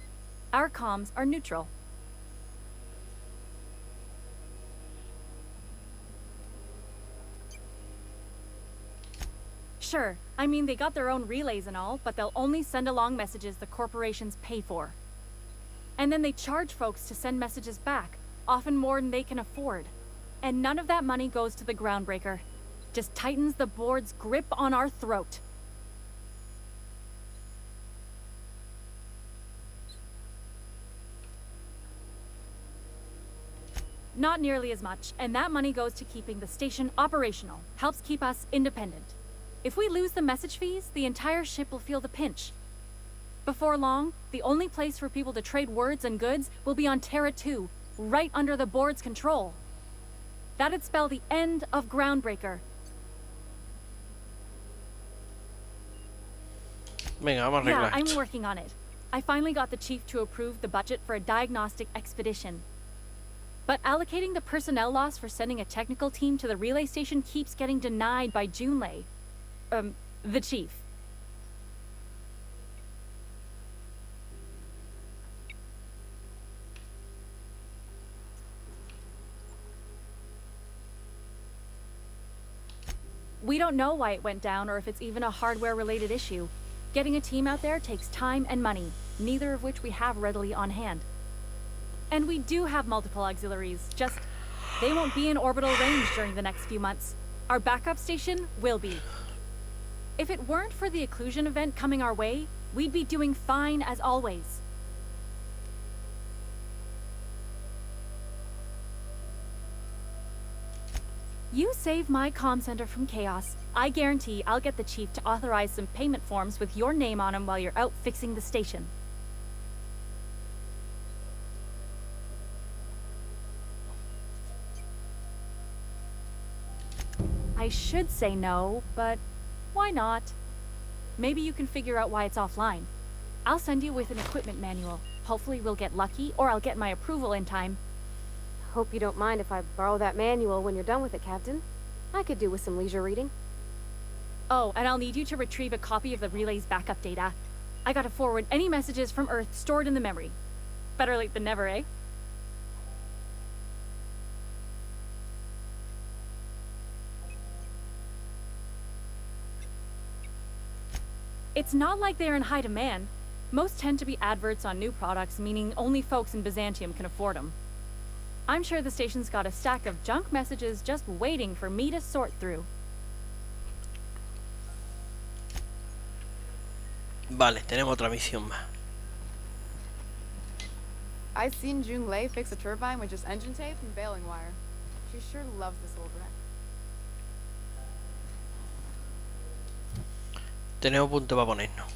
Our comms are neutral. Sure, I mean they got their own relays and all, but they'll only send along messages the corporations pay for. And then they charge folks to send messages back, often more than they can afford. And none of that money goes to the groundbreaker. Just tightens the board's grip on our throat. not nearly as much, and that money goes to keeping the station operational, helps keep us independent. If we lose the message fees, the entire ship will feel the pinch. Before long, the only place for people to trade words and goods will be on Terra 2, right under the board's control. That'd spell the end of Groundbreaker. Venga, vamos a arreglar Yeah, I'm esto. working on it. I finally got the chief to approve the budget for a diagnostic expedition. But allocating the personnel loss for sending a technical team to the relay station keeps getting denied by Junlei. The chief. We don't know why it went down or if it's even a hardware-related issue. Getting a team out there takes time and money, neither of which we have readily on hand. And we do have multiple auxiliaries, just they won't be in orbital range during the next few months. Our backup station will be. If it weren't for the occlusion event coming our way, we'd be doing fine as always. You save my comm center from chaos. I guarantee I'll get the chief to authorize some payment forms with your name on them while you're out fixing the station. I should say no, but why not? Maybe you can figure out why it's offline. I'll send you with an equipment manual. Hopefully we'll get lucky, or I'll get my approval in time. Hope you don't mind if I borrow that manual when you're done with it, Captain. I could do with some leisure reading. Oh, and I'll need you to retrieve a copy of the relay's backup data. I gotta forward any messages from Earth stored in the memory. Better late than never, eh? It's not like they're in high demand. Most tend to be adverts on new products, meaning only folks in Byzantium can afford them. I'm sure the station's got a stack of junk messages just waiting for me to sort through. Vale, tenemos otra misión más. I seen Junlei fix a turbine with just engine tape and baling wire. She sure loves this old wreck. Tenemos punto para ponernos.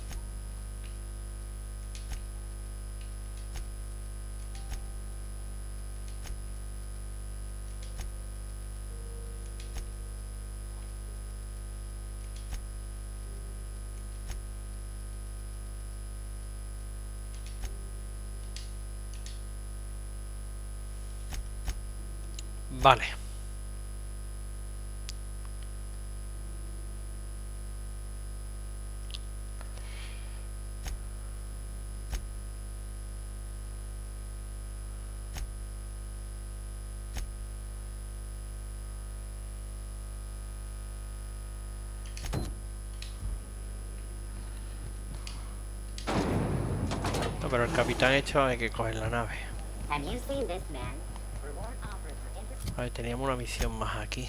Vale. No, pero el capitán hecho hay que coger la nave. Have you seen this man? Reward offered for inter- A ver, teníamos una misión más aquí.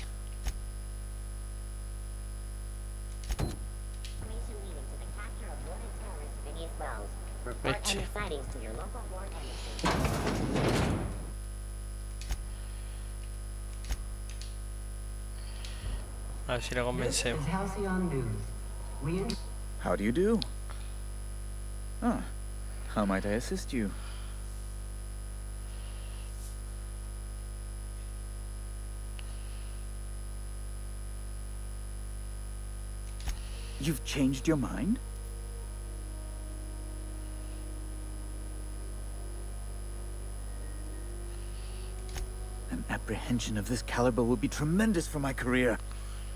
information leading to the capture of wanted terrorist Phineas Wells. Report Eche. any sightings to your local ward embassy. A ver si lo This convencemos. is Halcyon News. We How do you do? Ah, how might I assist you? You've changed your mind? An apprehension of this caliber will be tremendous for my career.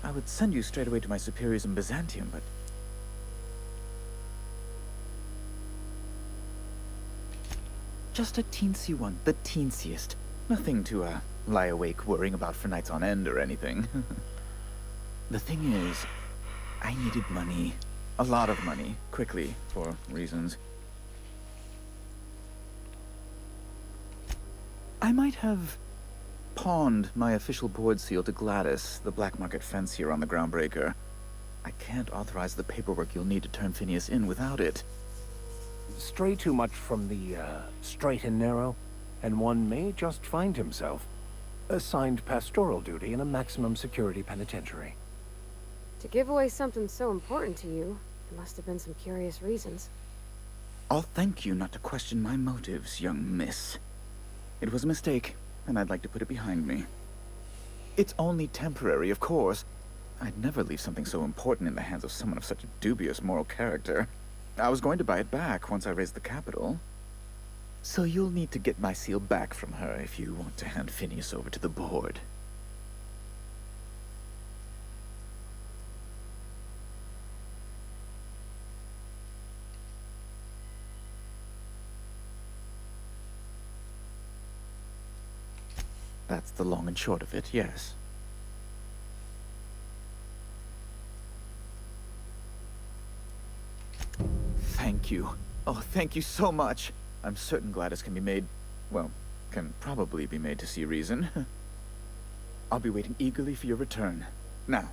I would send you straight away to my superiors in Byzantium, but... just a teensy one, the teensiest. Nothing to, lie awake worrying about for nights on end or anything. The thing is, I needed money. A lot of money, quickly, for reasons. I might have pawned my official board seal to Gladys, the black market fancier on the Groundbreaker. I can't authorize the paperwork you'll need to turn Phineas in without it. Stray too much from the, straight and narrow, and one may just find himself. assigned pastoral duty in a maximum security penitentiary. To give away something so important to you, there must have been some curious reasons. I'll thank you not to question my motives, young miss. It was a mistake, and I'd like to put it behind me. It's only temporary, of course. I'd never leave something so important in the hands of someone of such a dubious moral character. I was going to buy it back once I raised the capital. So you'll need to get my seal back from her if you want to hand Phineas over to the board. That's the long and short of it, yes. Thank you. Oh, thank you so much. I'm certain Gladys can be made, well, can probably be made to see reason. I'll be waiting eagerly for your return. Now,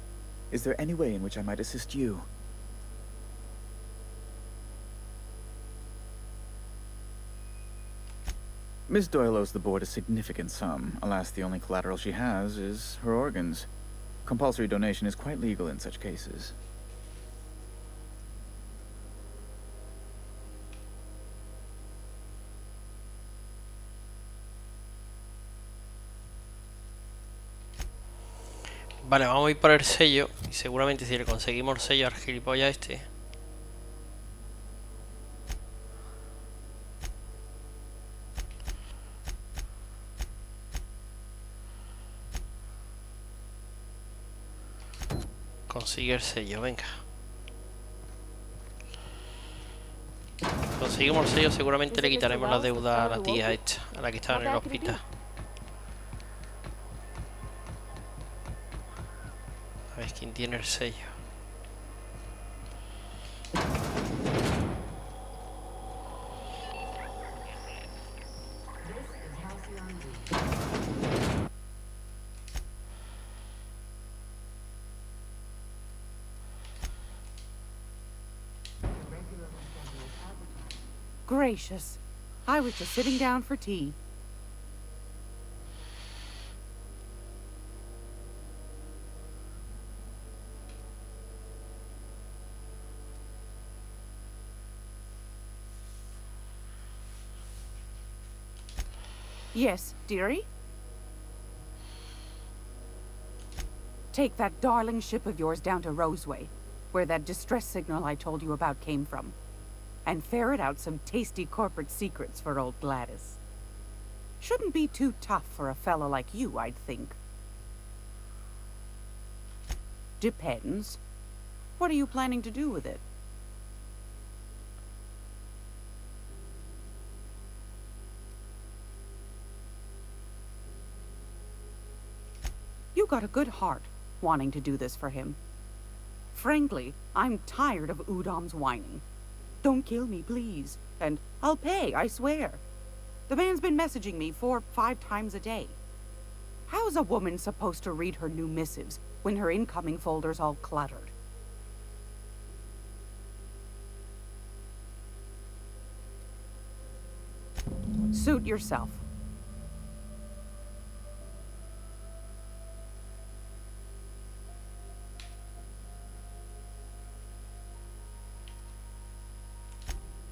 is there any way in which I might assist you? Miss Doyle owes the board a significant sum. Alas, the only collateral she has is her organs. Compulsory donation is quite legal in such cases. Vale, vamos a ir por el sello. Y seguramente si le conseguimos el sello al gilipollas este. Consigue el sello, venga. Conseguimos el sello, seguramente le quitaremos la deuda a la tía esta, a la que estaba en el hospital. A ver quién tiene el sello. Gracious. I was just sitting down for tea. Yes, dearie? Take that darling ship of yours down to Roseway, where that distress signal I told you about came from, and ferret out some tasty corporate secrets for old Gladys. Shouldn't be too tough for a fellow like you, I'd think. Depends. What are you planning to do with it? You got a good heart, wanting to do this for him. Frankly, I'm tired of Udom's whining. Don't kill me, please. And I'll pay, I swear. The man's been messaging me 4 or 5 times a day. How's a woman supposed to read her new missives when her incoming folder's all cluttered? Suit yourself.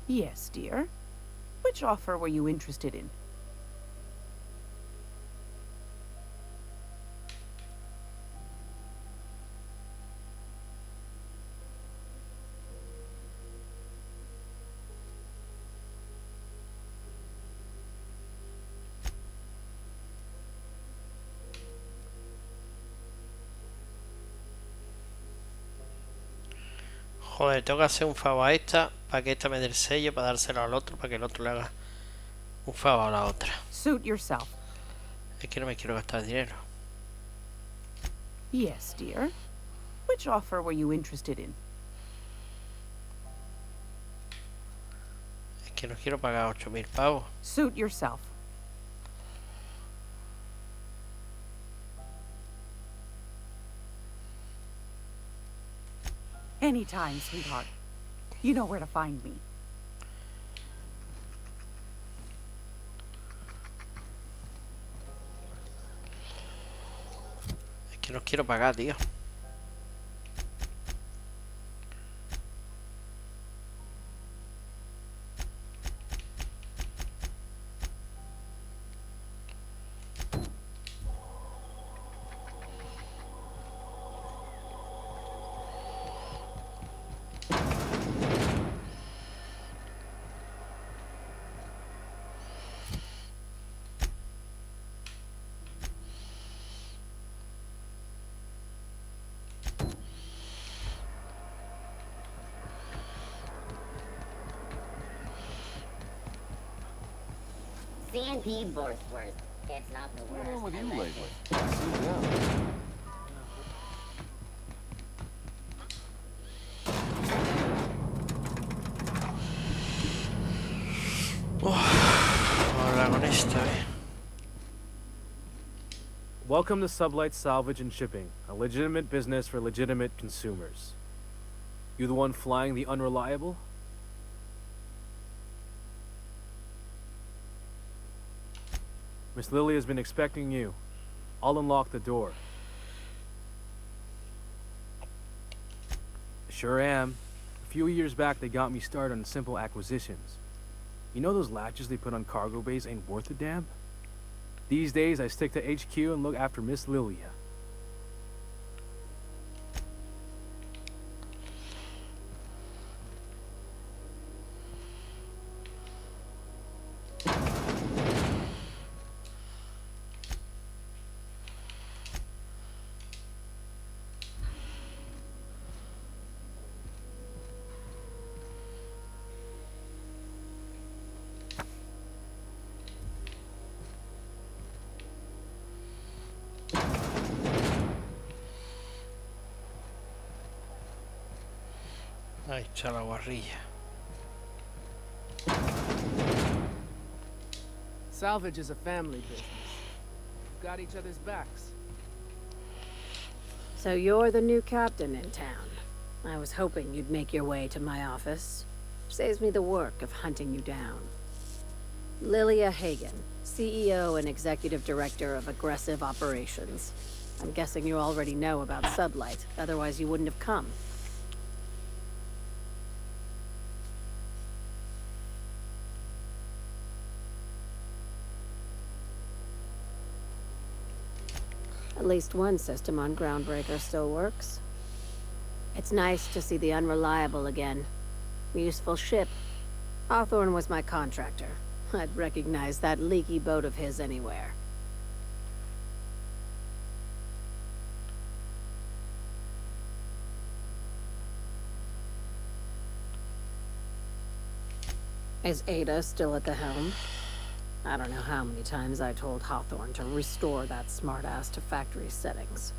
Yes, dear. Which offer were you interested in? Joder, tengo que hacer un favor a esta para que esta me dé el sello, para dárselo al otro, para que el otro le haga un favor a la otra. Suit yourself. Es que no me quiero gastar dinero. Yes, dear. Which offer were you interested in? Es que no quiero pagar 8.000 pavos. Suit yourself. Anytime, sweetheart. You know where to find me. Que no quiero pagar, tío. C&P Borsworth. It's not the worst. What's wrong with you unless lately? it's- Sit down. Ahora con esto, Welcome to Sublight Salvage and Shipping, a legitimate business for legitimate consumers. You the one flying the unreliable? Miss Lily has been expecting you. I'll unlock the door. Sure am. A few years back, they got me started on simple acquisitions. You know those latches they put on cargo bays ain't worth a damn? These days, I stick to HQ and look after Miss Lilia. ahí está la guarrilla. Salvage is a family business. We've got each other's backs. So you're the new captain in town. I was hoping you'd make your way to my office. Saves me the work of hunting you down. Lilia Hagen, CEO and Executive Director of Aggressive Operations. I'm guessing you already know about Sublight, otherwise you wouldn't have come. At least one system on Groundbreaker still works. It's nice to see the Unreliable again. Useful ship. Hawthorne was my contractor. I'd recognize that leaky boat of his anywhere. Is Ada still at the helm? I don't know how many times I told Hawthorne to restore that smartass to factory settings.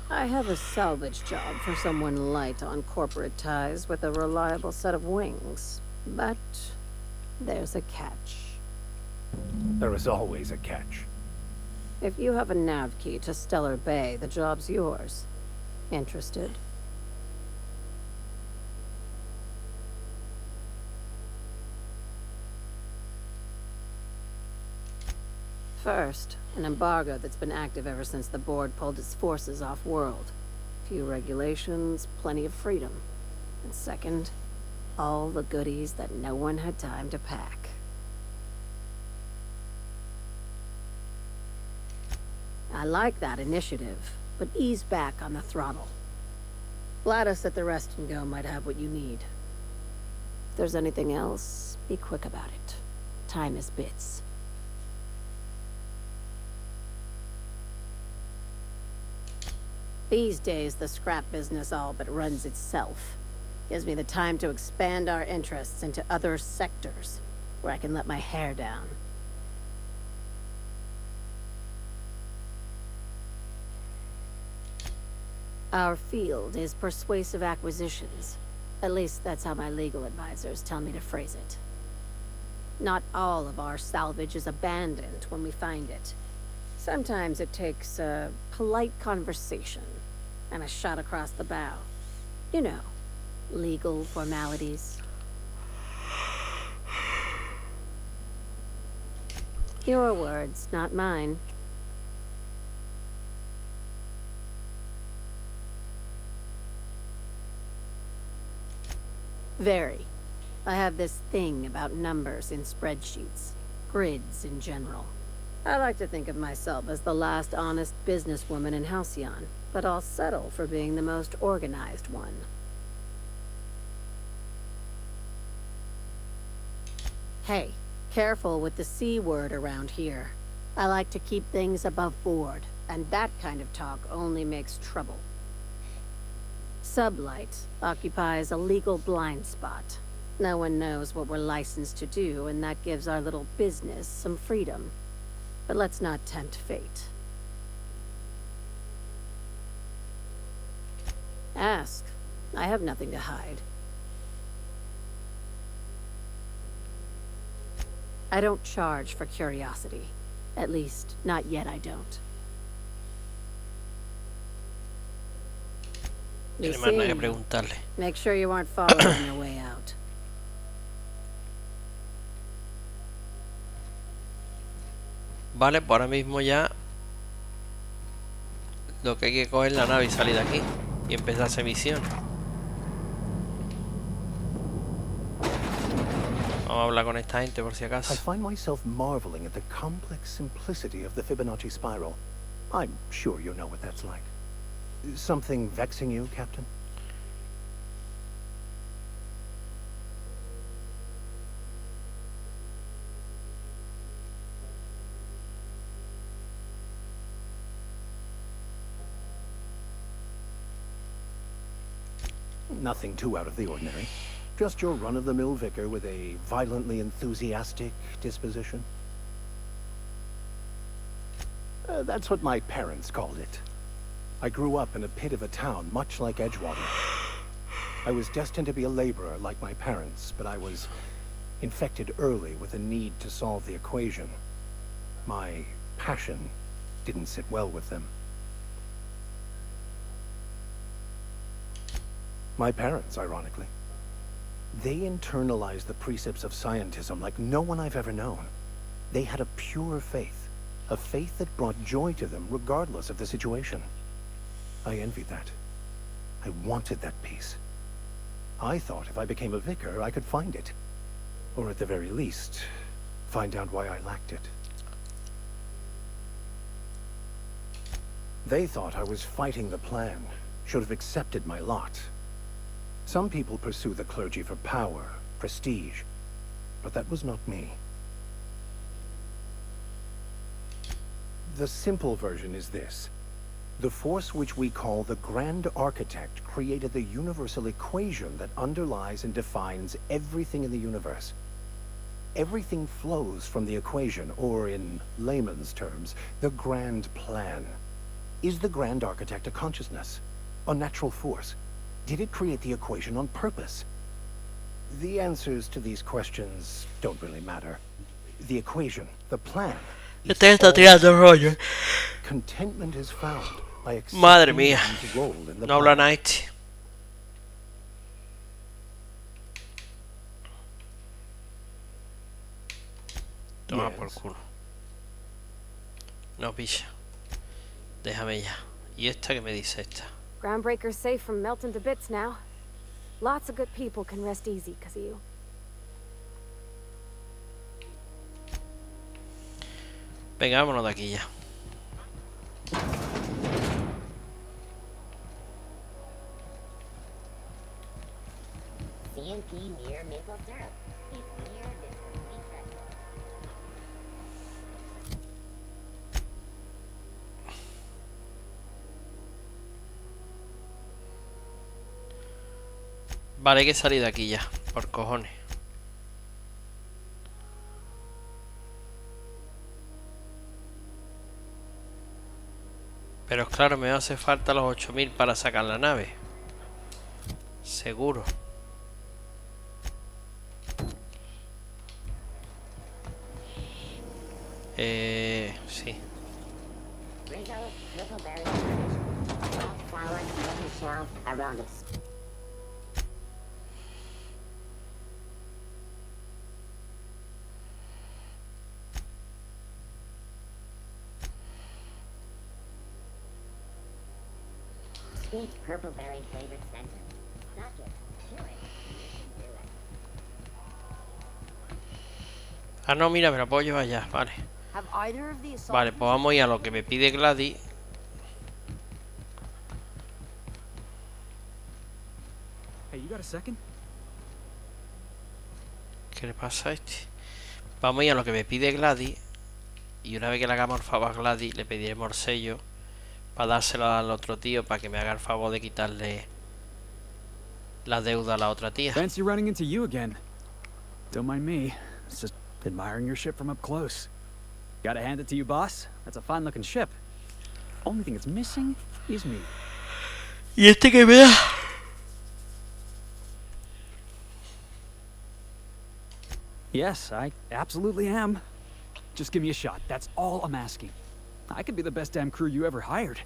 I have a salvage job for someone light on corporate ties with a reliable set of wings. But there's a catch. There is always a catch. If you have a nav key to Stellar Bay, the job's yours. Interested? First, an embargo that's been active ever since the board pulled its forces off-world. Few regulations, plenty of freedom. And second, all the goodies that no one had time to pack. I like that initiative, but ease back on the throttle. Gladys at the Rest and Go might have what you need. If there's anything else, be quick about it. Time is bits. These days, the scrap business all but runs itself. Gives me the time to expand our interests into other sectors, where I can let my hair down. Our field is persuasive acquisitions. At least that's how my legal advisors tell me to phrase it. Not all of our salvage is abandoned when we find it. Sometimes it takes a polite conversation and a shot across the bow. You know, legal formalities. Your words, not mine. Very. I have this thing about numbers in spreadsheets. Grids in general. I like to think of myself as the last honest businesswoman in Halcyon, but I'll settle for being the most organized one. Hey, careful with the C word around here. I like to keep things above board, and that kind of talk only makes trouble. Sublight occupies a legal blind spot. No one knows what we're licensed to do, and that gives our little business some freedom. But let's not tempt fate. Ask. I have nothing to hide. I don't charge for curiosity. At least, not yet I don't. You Tiene más nada que see, preguntarle. make sure you aren't followed on your way out. Vale, pues ahora mismo ya lo que hay que coger la nave y salir de aquí y empezar esa misión. Vamos a hablar con esta gente por si acaso. I find myself marveling at the complex simplicity of the Fibonacci spiral. I'm sure you know what that's like. Something vexing you, Captain? Nothing too out of the ordinary. Just your run-of-the-mill vicar with a violently enthusiastic disposition. That's what my parents called it. I grew up in a pit of a town, much like Edgewater. I was destined to be a laborer like my parents, but I was infected early with a need to solve the equation. My passion didn't sit well with them. My parents, ironically. They internalized the precepts of scientism like no one I've ever known. They had a pure faith, a faith that brought joy to them regardless of the situation. I envied that. I wanted that peace. I thought if I became a vicar, I could find it. Or at the very least, find out why I lacked it. They thought I was fighting the plan, should have accepted my lot. Some people pursue the clergy for power, prestige, but that was not me. The simple version is this. The force which we call the Grand Architect created the universal equation that underlies and defines everything in the universe. Everything flows from the equation, or in layman's terms, the grand plan. Is the Grand Architect a consciousness? A natural force? Did it create the equation on purpose? The answers to these questions don't really matter. The equation, the plan. Este está tirando rollo. Contentment is found by Madre accepting mía. one's role in the No habla plan. nada este. Toma por culo. No pilla. Déjame ya. ¿Y esta qué me dice esta? Groundbreaker's safe from melting to bits now. Lots of good people can rest easy because of you. Venga, vámonos de aquí ya. CMP near maple syrup. It's near this weekend. Vale, hay que salir de aquí ya. Por cojones. Pero claro, me hace falta los 8000 para sacar la nave. Seguro. Sí. Rizzo's Trickleberry Village. All flowers on the shelf around us. Sweet purple berry flavored center. Suck it. Chew it. Ah, no, mira, me la puedo llevar ya, vale. Have either of the Vale, pues vamos a ir a lo que me pide Gladys. Hey, you got a second? ¿Qué le pasa a este? Vamos a ir a lo que me pide Gladys. Y una vez que le hagamos el favor a Gladys, le pediremos el sello para dárselo al otro tío para que me haga el favor de quitarle la deuda a la otra tía. Fancy running into you again. Don't mind me. It's just admiring your ship from up close. Gotta hand it to you, boss. That's a fine-looking ship. Only thing it's missing is me. Y este que vea. Yes, I absolutely am. Just give me a shot. That's all I'm asking. I could be the best damn crew you ever hired.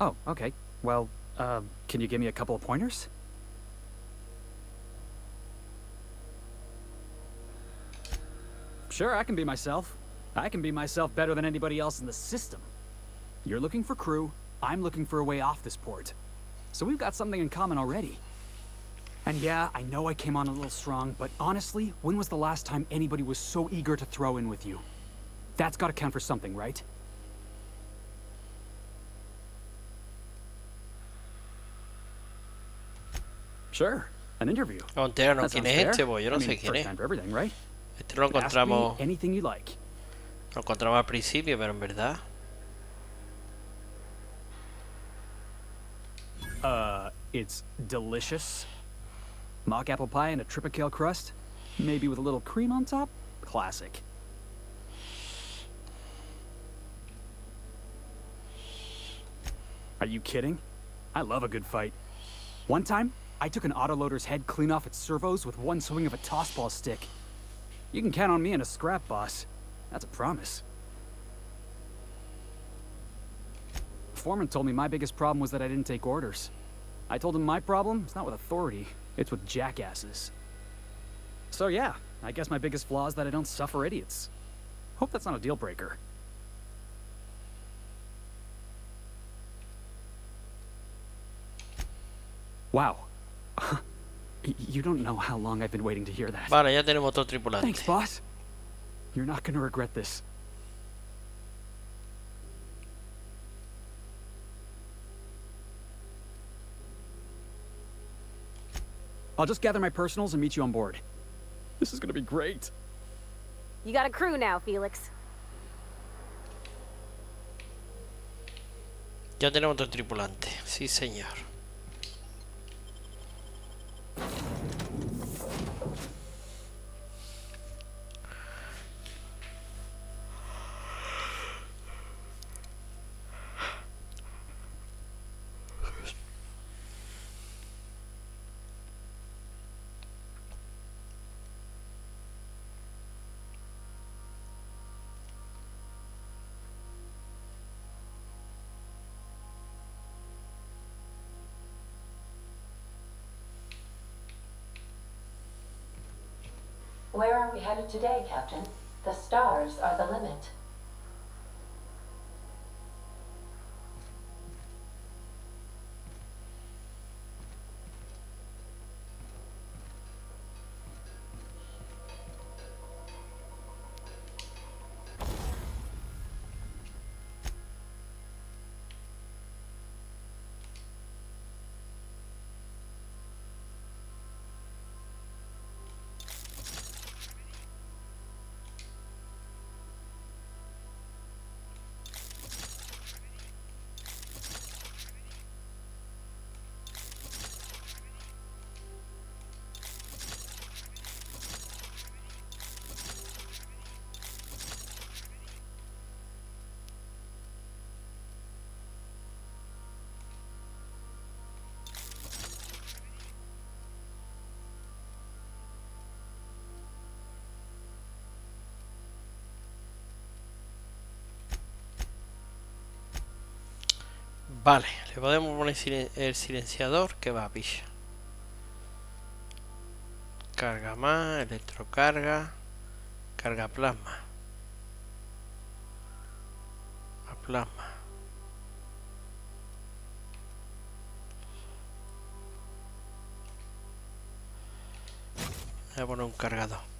Oh, okay. Well, can you give me a couple of pointers? Sure, I can be myself. I can be myself better than anybody else in the system. You're looking for crew, I'm looking for a way off this port. So we've got something in common already. And yeah, I know I came on a little strong, but honestly, when was the last time anybody was so eager to throw in with you? That's gotta count for something, right? Sure, an interview. No, entera, no. That ¿Quién sounds es fair. este? Pues yo no I mean, sé quién first es. time for everything, right? Este lo Ask me encontramos. anything you like. Lo encontramos al principio, pero en verdad. It's delicious. Mock apple pie and a tripicale crust, maybe with a little cream on top. Classic. Are you kidding? I love a good fight. One time, I took an autoloader's head clean off its servos with one swing of a tossball stick. You can count on me in a scrap, boss. That's a promise. Foreman told me my biggest problem was that I didn't take orders. I told him my problem is not with authority, it's with jackasses. So yeah, I guess my biggest flaw is that I don't suffer idiots. Hope that's not a deal breaker. Wow. You don't know how long I've been waiting to hear that. Vale, ya tenemos otro tripulante. Thanks, boss. You're not gonna regret this. I'll just gather my personals and meet you on board. This is gonna be great. You got a crew now, Felix. Ya tenemos otro tripulante. Sí, señor. Where are we headed today, Captain? The stars are the limit. Vale, le podemos poner el silenciador que va a picha. Carga más, electrocarga, carga plasma. A plasma. Voy a poner un cargador.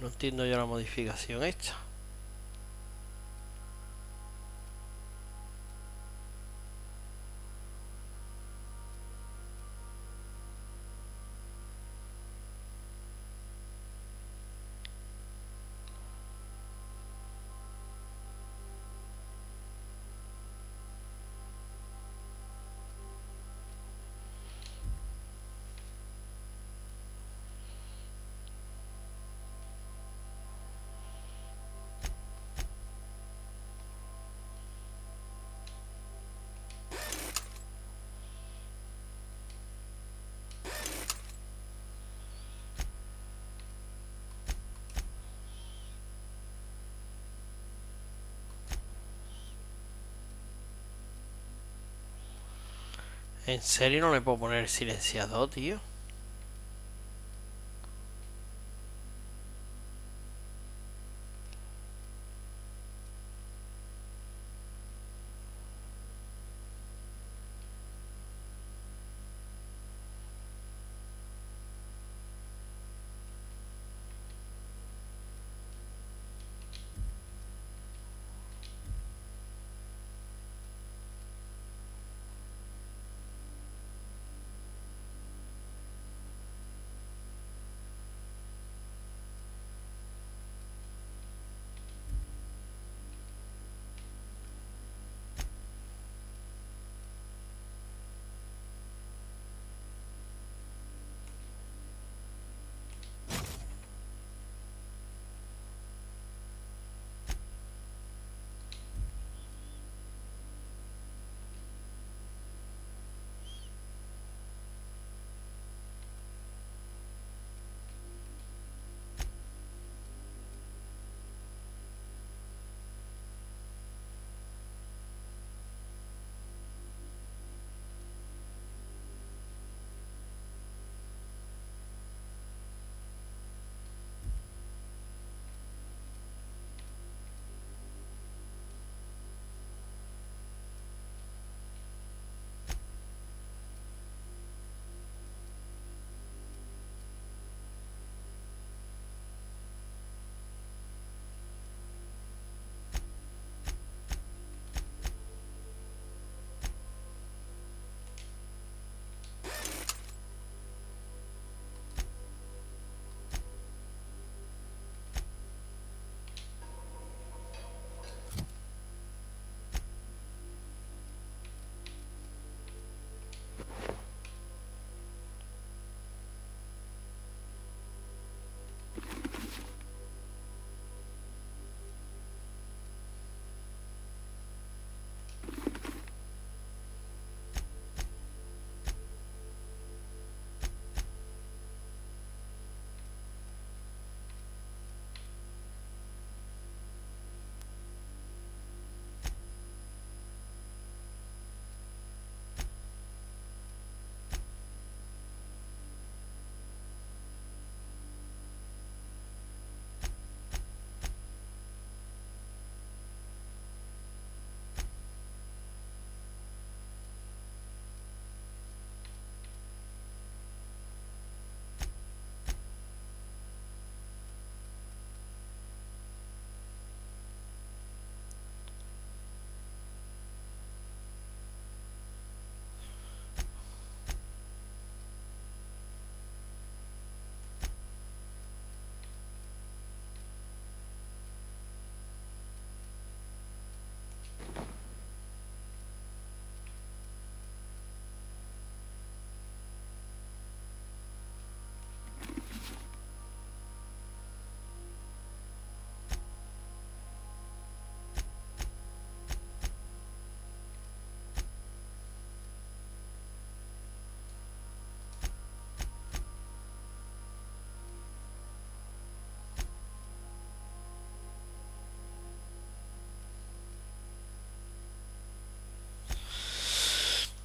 No entiendo yo la modificación esta. ¿En serio no le puedo poner silenciador, tío?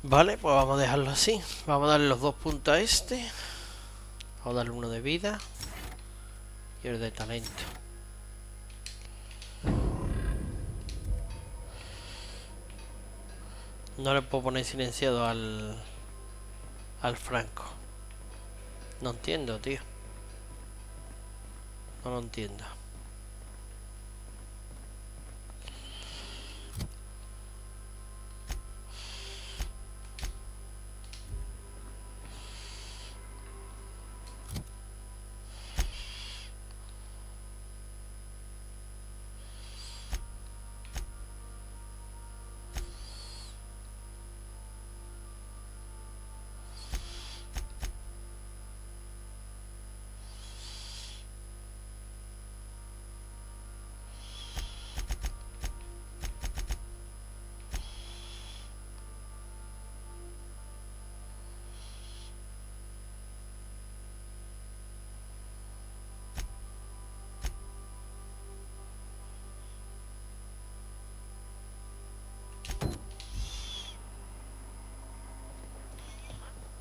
Vale, pues vamos a dejarlo así. Vamos a darle los 2 puntos a este. Vamos a darle uno de vida y el de talento. No le puedo poner silenciado al Franco. No entiendo, tío. No lo entiendo.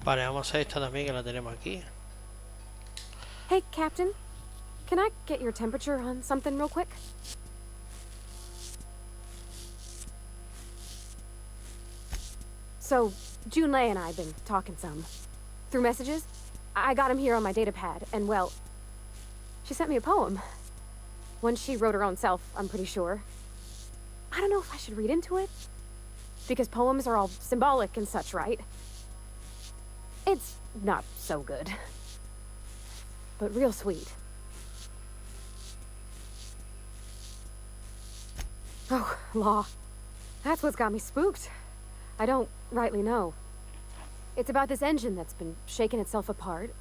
Vale, vamos a esta también que la tenemos aquí. Hey, Captain. Can I get your temperature on something real quick? So, Junlei and I have been talking some. Through messages. I got him here on my data pad, and well, she sent me a poem. One she wrote her own self, I'm pretty sure. I don't know if I should read into it. Because poems are all symbolic and such, right? It's not so good. But real sweet. Oh, law. That's what's got me spooked. I don't rightly know. It's about this engine that's been shaking itself apart.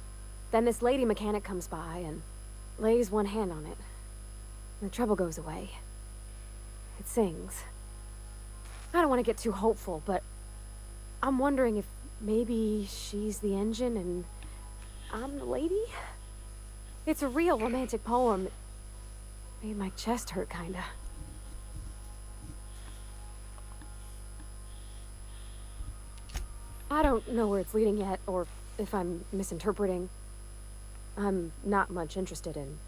Then this lady mechanic comes by and lays one hand on it. And the trouble goes away. It sings. I don't want to get too hopeful, but I'm wondering if maybe she's the engine and I'm the lady? It's a real romantic poem. It made my chest hurt, kinda. I don't know where it's leading yet, or if I'm misinterpreting. I'm not much interested in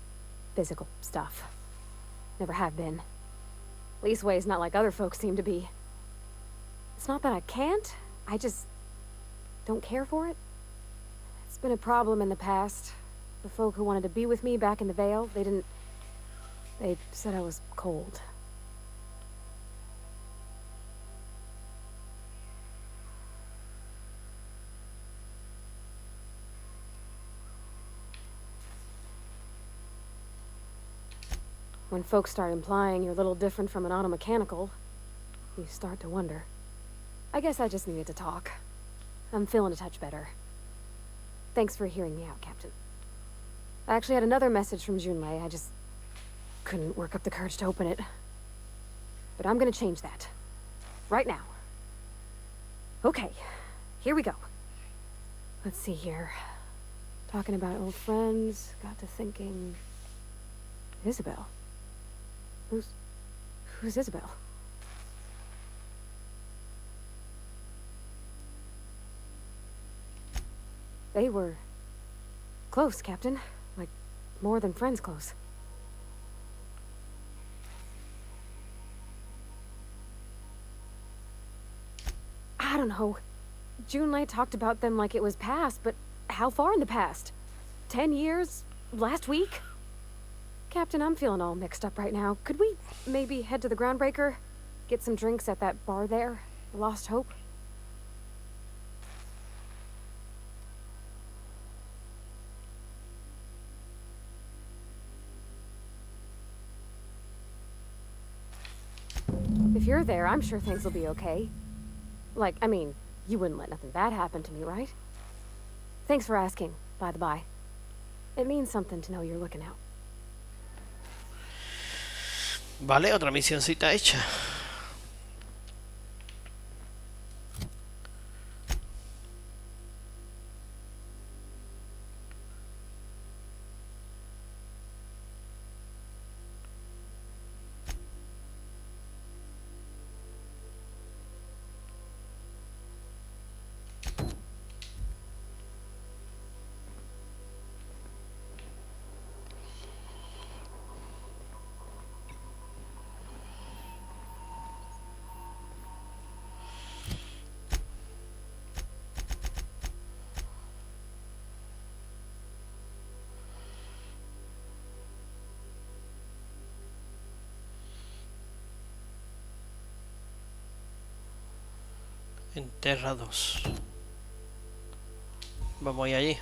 physical stuff. Never have been. Leastways, not like other folks seem to be. It's not that I can't, I just don't care for it. It's been a problem in the past. The folk who wanted to be with me back in the Vale, they said I was cold. When folks start implying you're a little different from an automechanical, you start to wonder. I guess I just needed to talk. I'm feeling a touch better. Thanks for hearing me out, Captain. I actually had another message from Junlei. I just couldn't work up the courage to open it. But I'm gonna change that. Right now. Okay, here we go. Let's see here. Talking about old friends, got to thinking... Isabel? Who's Isabel? They were close, Captain. Like, more than friends close. I don't know. Junlei talked about them like it was past, but how far in the past? 10 years? Last week? Captain, I'm feeling all mixed up right now. Could we maybe head to the Groundbreaker? Get some drinks at that bar there? The Lost Hope? If you're there, I'm sure things will be okay. Like, I mean, you wouldn't let nothing bad happen to me, right? Thanks for asking, by the by. It means something to know you're looking out. Vale, otra misioncita hecha. En Terra 2. Vamos a ir allí.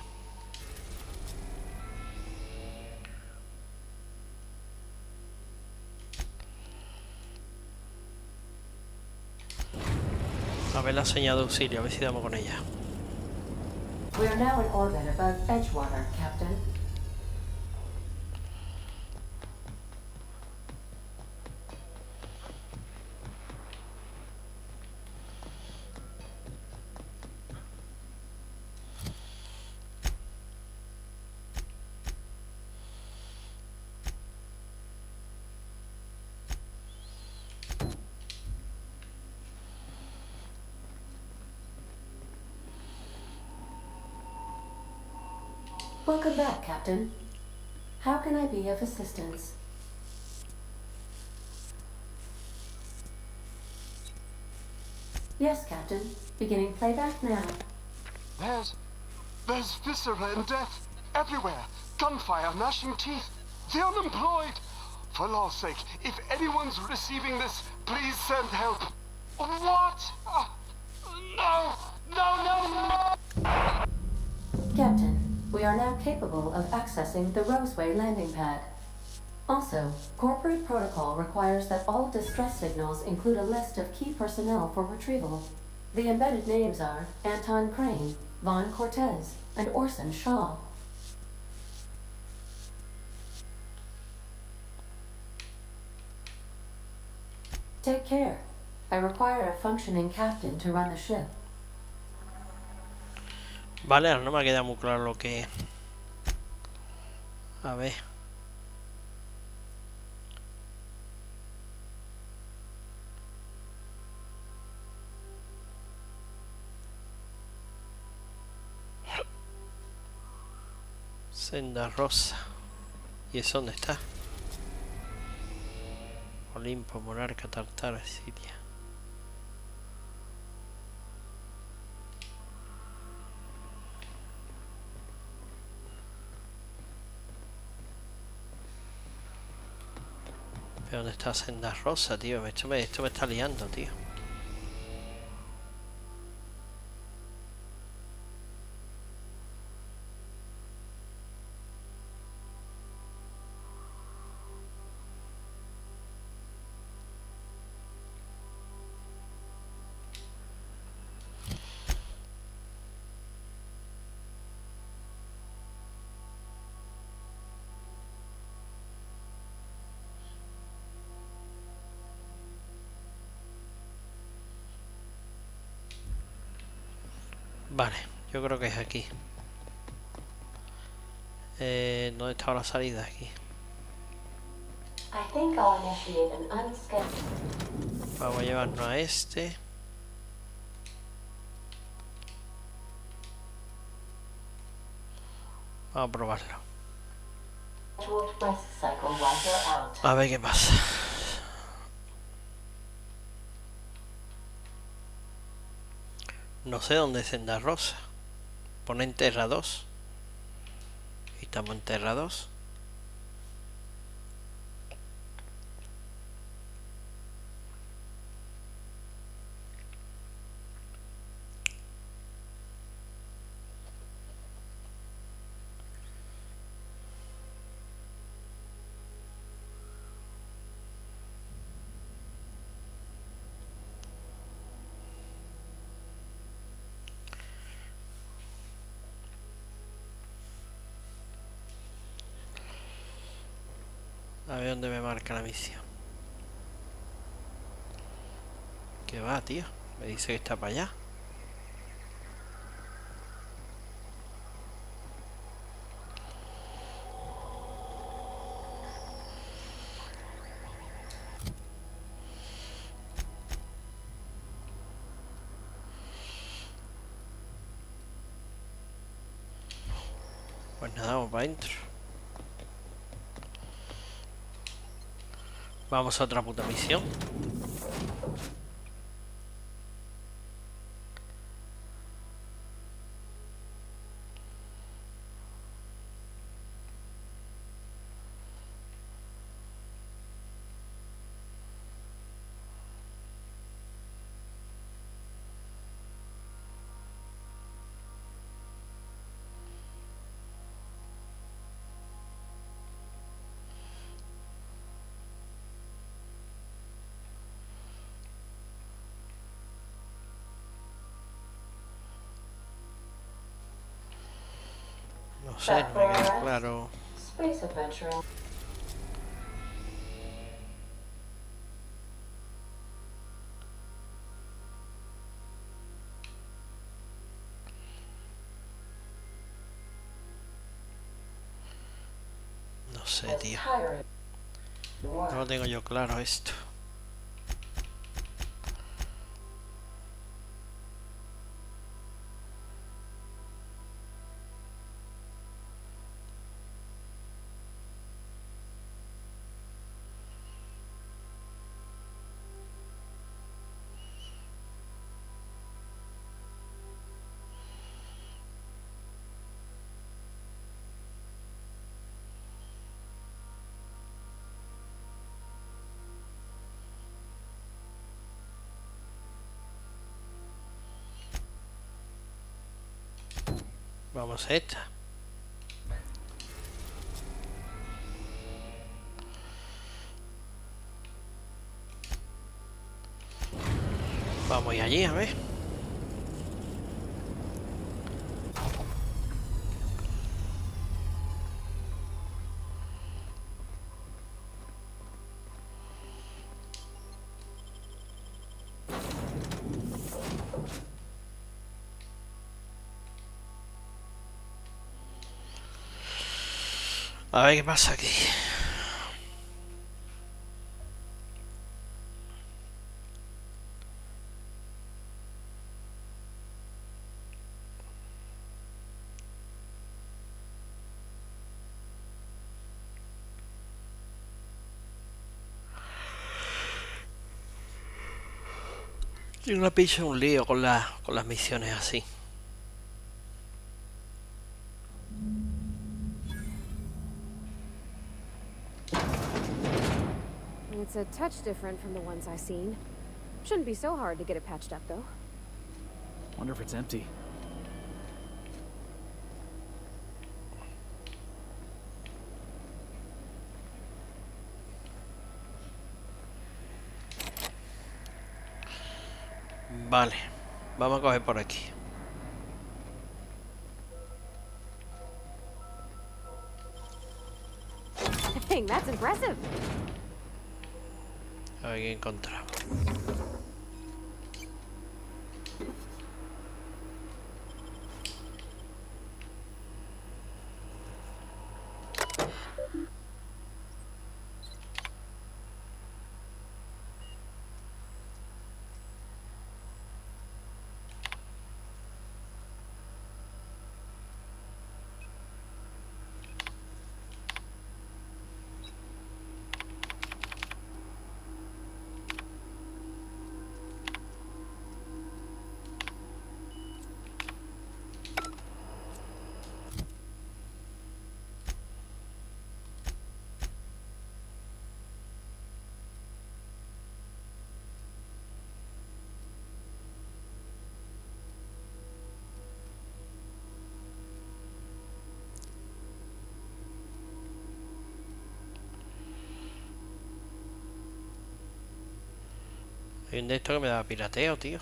A ver la señal de auxilio, a ver si damos con ella. We are now in orbit above Edgewater, Captain. Welcome back, Captain. How can I be of assistance? Yes, Captain. Beginning playback now. There's viscera and death everywhere. Gunfire, gnashing teeth. The unemployed. For law's sake, if anyone's receiving this, please send help. What? No! Captain, we are now capable of accessing the Roseway landing pad. Also, corporate protocol requires that all distress signals include a list of key personnel for retrieval. The embedded names are Anton Crane, Vaughn Cortez, and Orson Shaw. Take care. I require a functioning captain to run the ship. Vale, ahora no me queda muy claro lo que... A ver. Senda rosa. ¿Y eso dónde está? Olimpo, Monarca, Tartara, Siria. ¿Pero dónde está Senda Rosa, tío? Esto me está liando, tío. Vale, yo creo que es aquí. ¿Dónde está la salida? Aquí. I think I'll initiate an unscheduled. Vamos a llevarnos a este. Vamos a probarlo. Rest cycle while you're out. A ver qué pasa. No sé dónde es Senda Rosa. Pone en Terra 2. Y estamos en Terra 2. A ver dónde me marca la misión. ¿Qué va, tío? Me dice que está para allá. Pues nada, vamos para adentro. Vamos a otra puta misión. No sé, no me queda claro. Space adventure. No sé, tío. No lo tengo yo claro esto. Vamos a esta. Vamos allí, a ver. A ver qué pasa aquí. Tiene una picha, un lío con las misiones así. It's a touch different from the ones I've seen. Shouldn't be so hard to get it patched up, though. Wonder if it's empty. Vale, vamos a coger por aquí. Dang, that's impressive. A ver qué encontramos. Hay un de estos que me da pirateo, tío.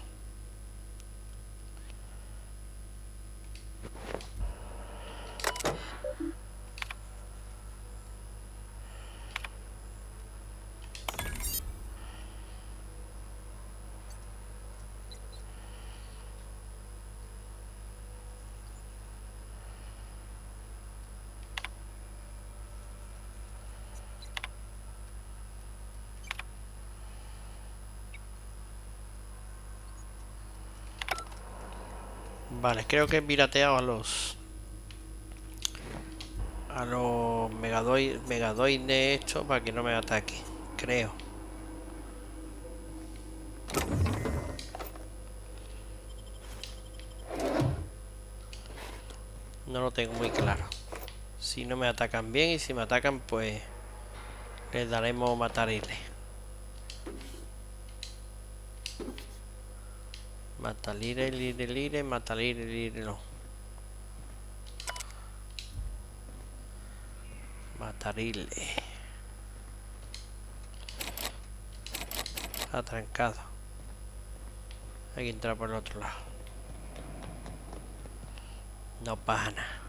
Vale, creo que he pirateado a los megadoides estos para que no me ataque, creo. No lo tengo muy claro. Si no me atacan bien, y si me atacan, pues les daremos matarile. Matalire, lire, lire, matalire, lire, no. Matarile. Atrancado. Hay que entrar por el otro lado. No pasa nada.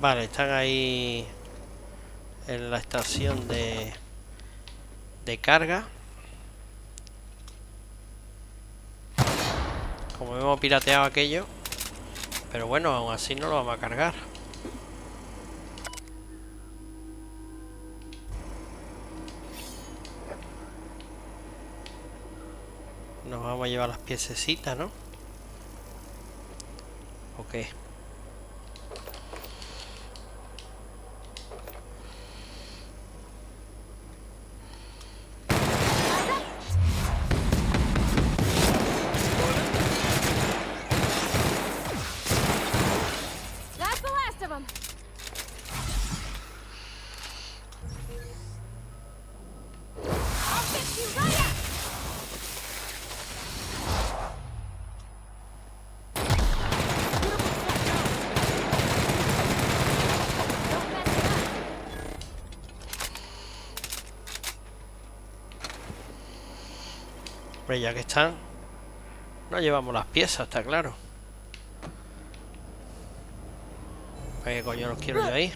Vale, están ahí en la estación de carga. Como hemos pirateado aquello, pero bueno, aún así no lo vamos a cargar. Nos vamos a llevar las piececitas, ¿no? Ok. That's the last of them. I'll fix you right up. Hombre, ya que están, no llevamos las piezas, está claro. ¿Para qué coño los quiero yo ahí?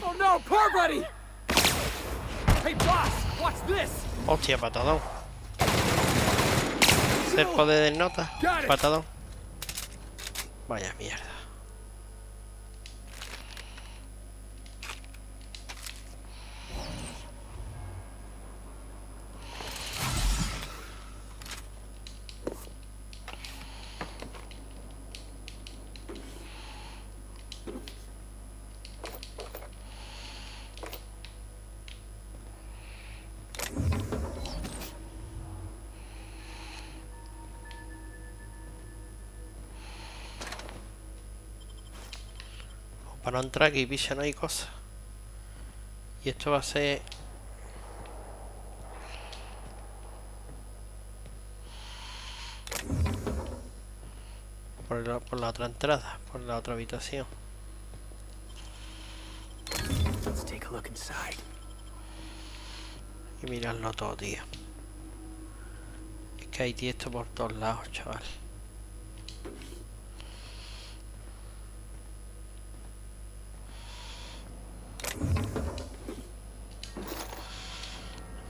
Oh no, poor buddy! Hey boss, watch this! Hostia, patadón. Cerco de desnota. Patadón. Vaya mierda. Para no entrar aquí, picha, no hay cosa. Y esto va a ser... por la otra entrada, por la otra habitación. Let's take a look inside. Y mirarlo todo, tío. Es que hay tiesto por todos lados, chaval.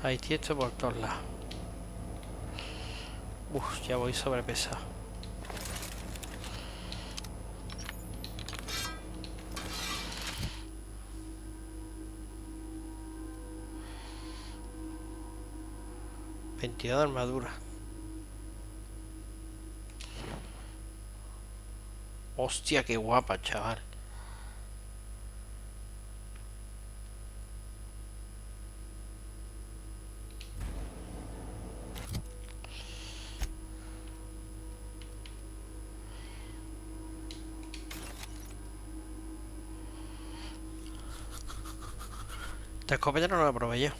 Hay tiesto por todos lados. Uf, ya voy sobrepesado. ...22 de armadura. Hostia, qué guapa, chaval. Esta escopeta no la probé yo.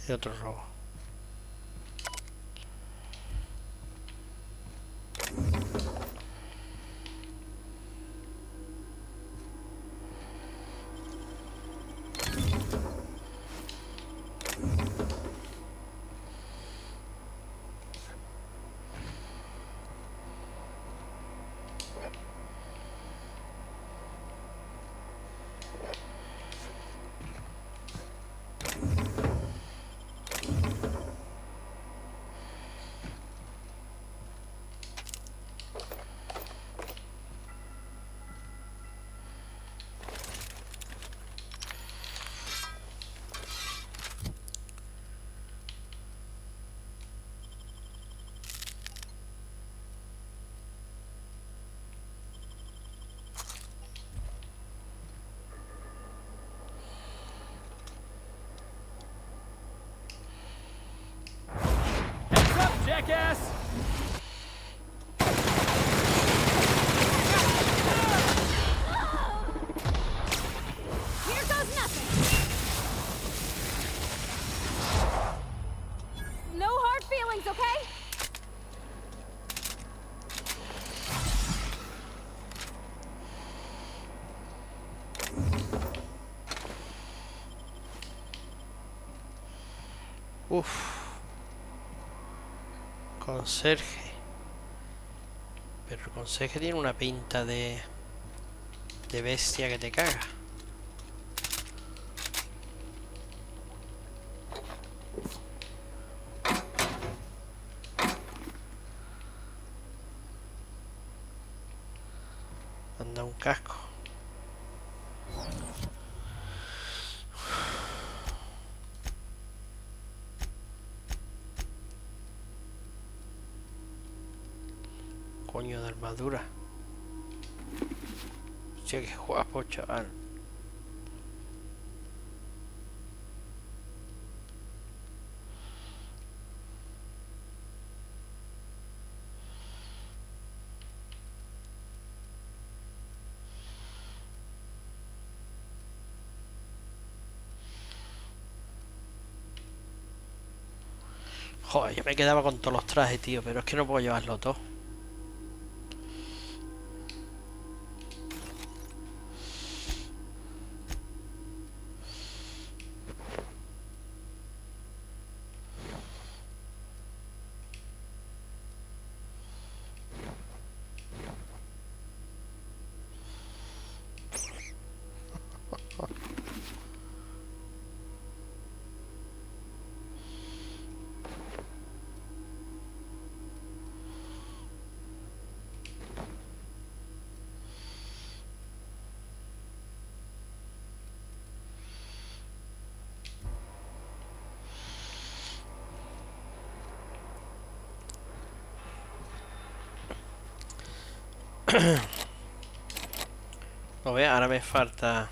Y otro robo. Uf. Conserje. Pero el conserje tiene una pinta de bestia que te caga. Anda un casco. Coño de armadura. Hostia, qué guapo, chaval. Joder, yo me quedaba con todos los trajes, tío, pero es que no puedo llevarlo todo. No ve, ahora me falta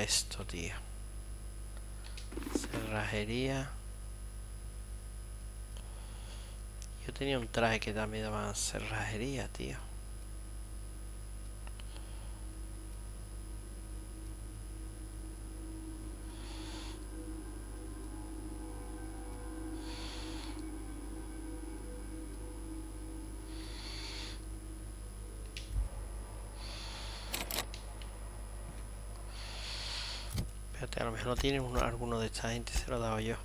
esto, tío. Cerrajería. Yo tenía un traje que también daba cerrajería, tío. A lo mejor no tiene alguno de esta gente, se lo he dado yo.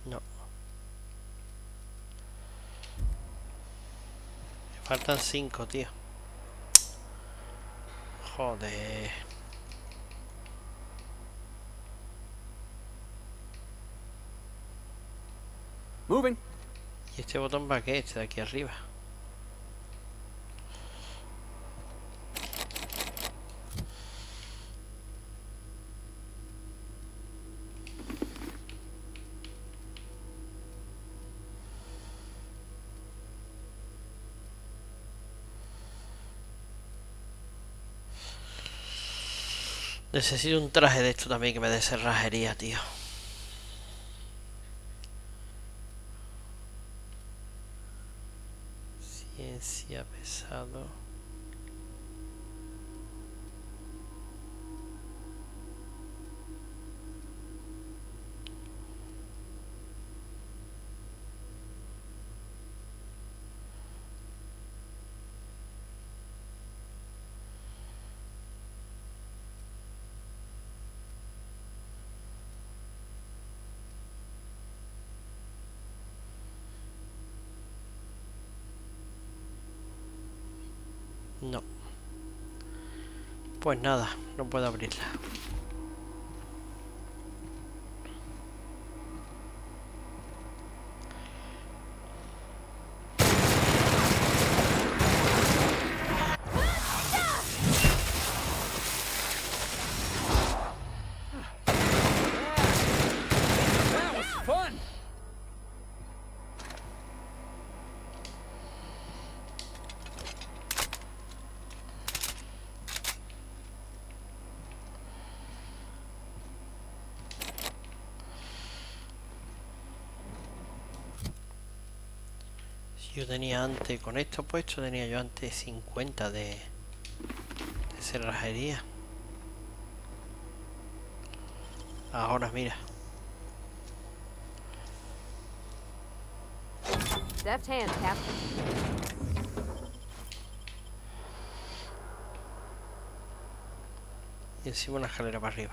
No. Me faltan 5, tío. Joder. Moving. ¿Y este botón va qué? Este de aquí arriba. Necesito un traje de esto también que me dé cerrajería, tío. Ciencia pesado. No. Pues nada, no puedo abrirla. Yo tenía antes, con esto puesto, tenía yo antes 50 de cerrajería. Ahora mira. Deft hand, Captain. Y encima una escalera para arriba.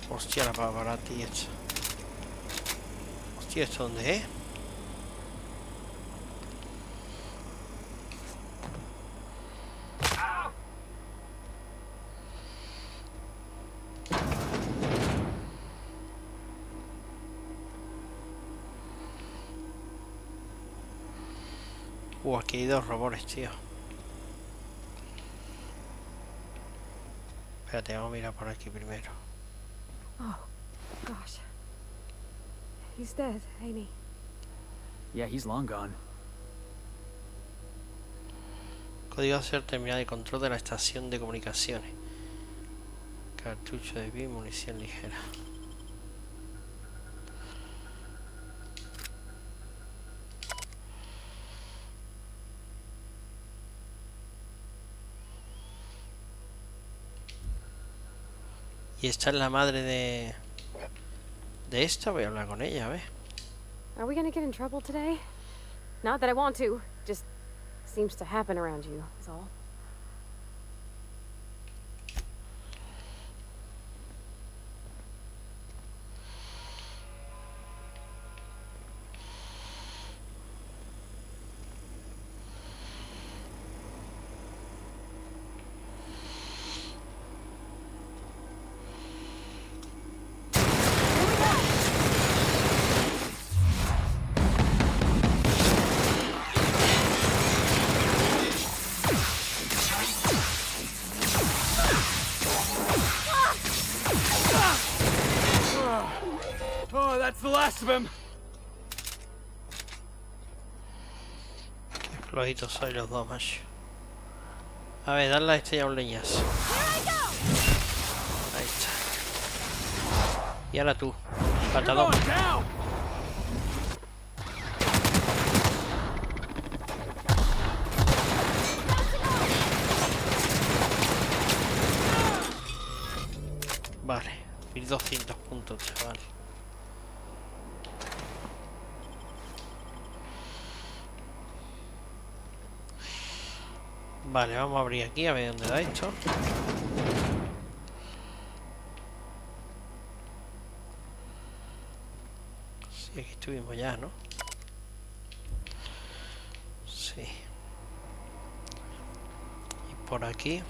Hostia, la para ti hecha. Hostia, ¿esto dónde es? Aquí hay dos robores, tío. Espérate, vamos a mirar por aquí primero. Oh, gosh. He's dead, ain't he? Yeah, he's long gone. Código hacer terminal de control de la estación de comunicaciones. Cartucho de vida y munición ligera. Y esta es la madre de esta. Voy a hablar con ella, a ver. Are we gonna get in trouble today? Not that I want to. Just seems to happen around you, is all. Oh, that's the last of him. Qué flojitos soy los dos, macho. A ver, darle a este ya un leñazo. Ahí está. Y ahora tú, patadón. Vale, 1200 puntos, chaval. Vale, vamos a abrir aquí a ver dónde da esto. Sí, aquí estuvimos ya, ¿no? Sí. Y por aquí.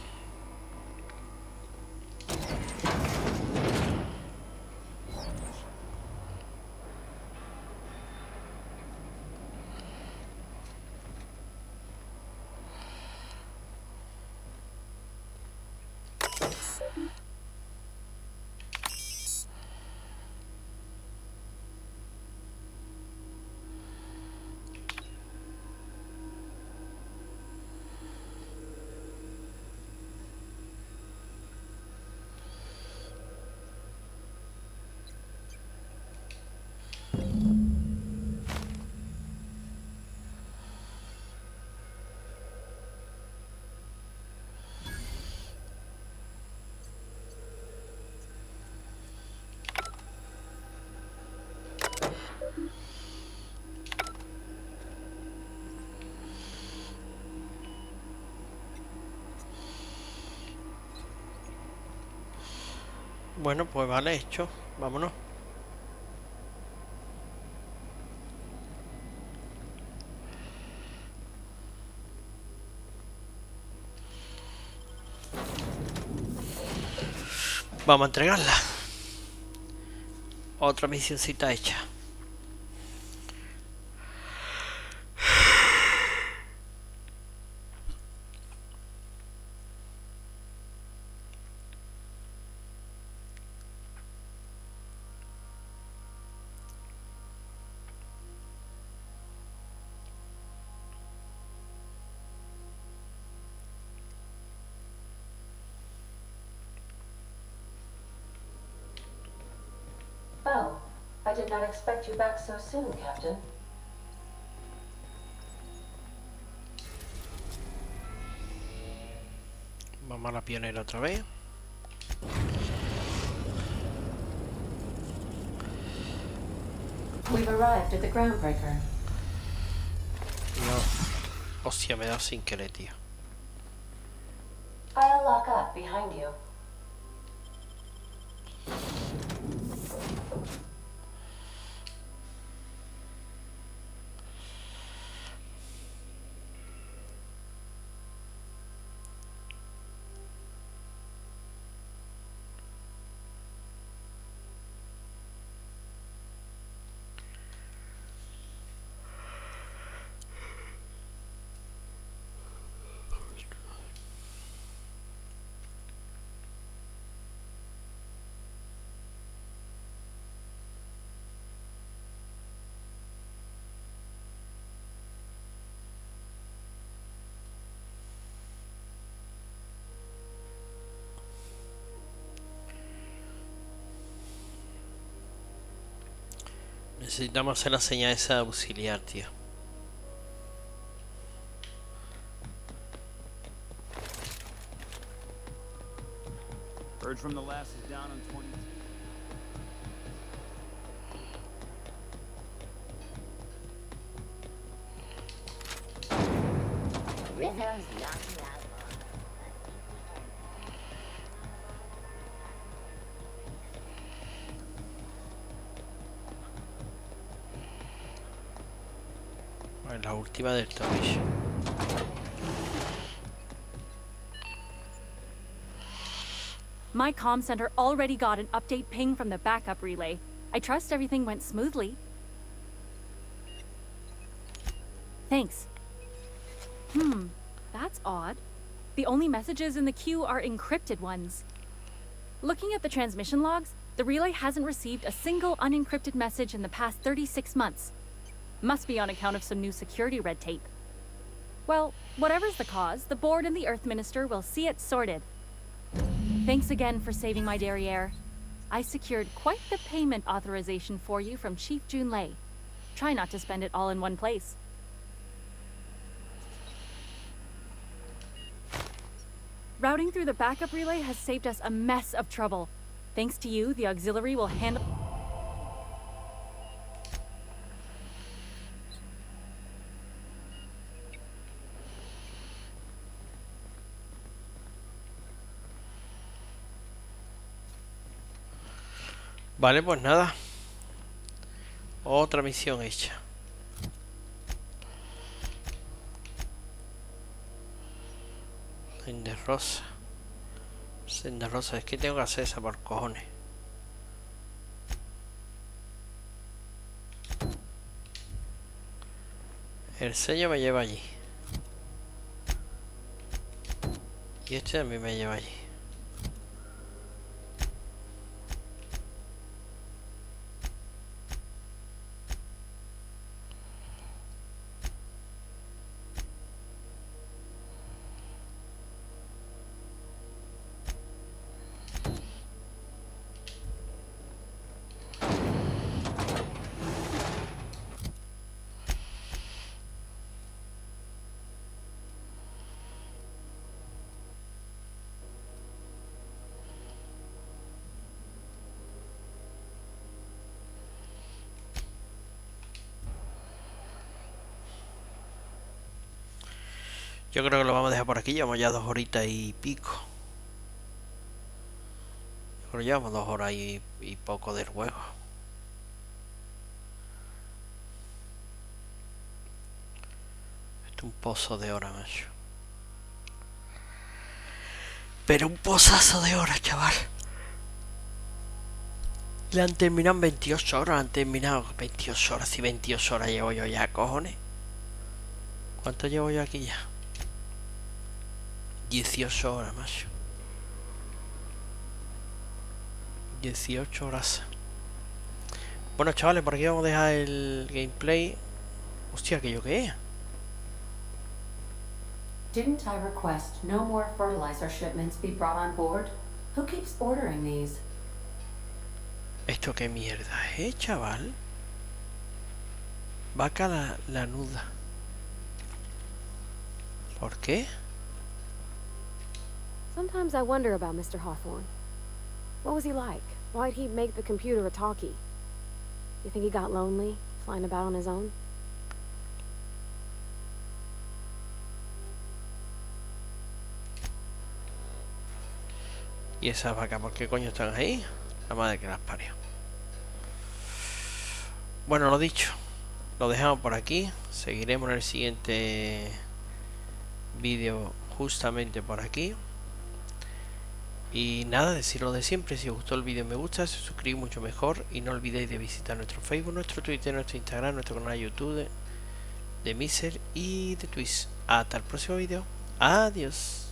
Bueno, pues vale, hecho. Vámonos. Vamos a entregarla. Otra misioncita hecha. Oh, I did not expect you back so soon, Captain. Vamos a la pionera otra vez. We've arrived at the groundbreaker. No. Hostia, me he dado sin querer, tío. I'll lock up behind you. Necesitamos hacer la señal esa auxiliar, tío. Bird from the last is down on 20. Rhythms knocking out. La última del tornillo. My comm center already got an update ping from the backup relay. I trust everything went smoothly. Thanks. That's odd. The only messages in the queue are encrypted ones. Looking at the transmission logs, the relay hasn't received a single unencrypted message in the past 36 months. Must be on account of some new security red tape. Well, whatever's the cause, the board and the Earth Minister will see it sorted. Thanks again for saving my derriere. I secured quite the payment authorization for you from Chief Junlei. Try not to spend it all in one place. Routing through the backup relay has saved us a mess of trouble. Thanks to you, the auxiliary will handle... Vale, pues nada. Otra misión hecha. Senda rosa. Senda rosa. Es que tengo que hacer esa por cojones. El sello me lleva allí. Y este a mí me lleva allí. Yo creo que lo vamos a dejar por aquí. Llevamos ya 2 horitas y pico. Yo creo que llevamos 2 horas y poco del juego. Esto es un pozo de horas, macho. Pero un pozazo de horas, chaval. Le han terminado en 28 horas. Han terminado 28 horas. Y 28 horas llevo yo ya, cojones. ¿Cuánto llevo yo aquí ya? 18 horas, macho. 18 horas. Bueno, chavales, por aquí vamos a dejar el gameplay. Hostia, ¿aquello qué es? Didn't I request no more fertilizer shipments be brought on board? Who keeps ordering these? ¿Esto qué mierda es, chaval? Vaca la nuda. ¿Por qué? Sometimes I wonder about Mr. Hawthorne. What was he like? Why'd he make the computer a talkie? You think he got lonely, flying about on his own? ¿Y esas vacas por qué coño están ahí? La madre que las parió. Bueno, lo dicho, lo dejamos por aquí. Seguiremos en el siguiente vídeo justamente por aquí. Y nada, decir lo de siempre: si os gustó el vídeo me gusta, si os suscribís mucho mejor, y no olvidéis de visitar nuestro Facebook, nuestro Twitter, nuestro Instagram, nuestro canal de YouTube, de Miser y de Twitch. Hasta el próximo vídeo. Adiós.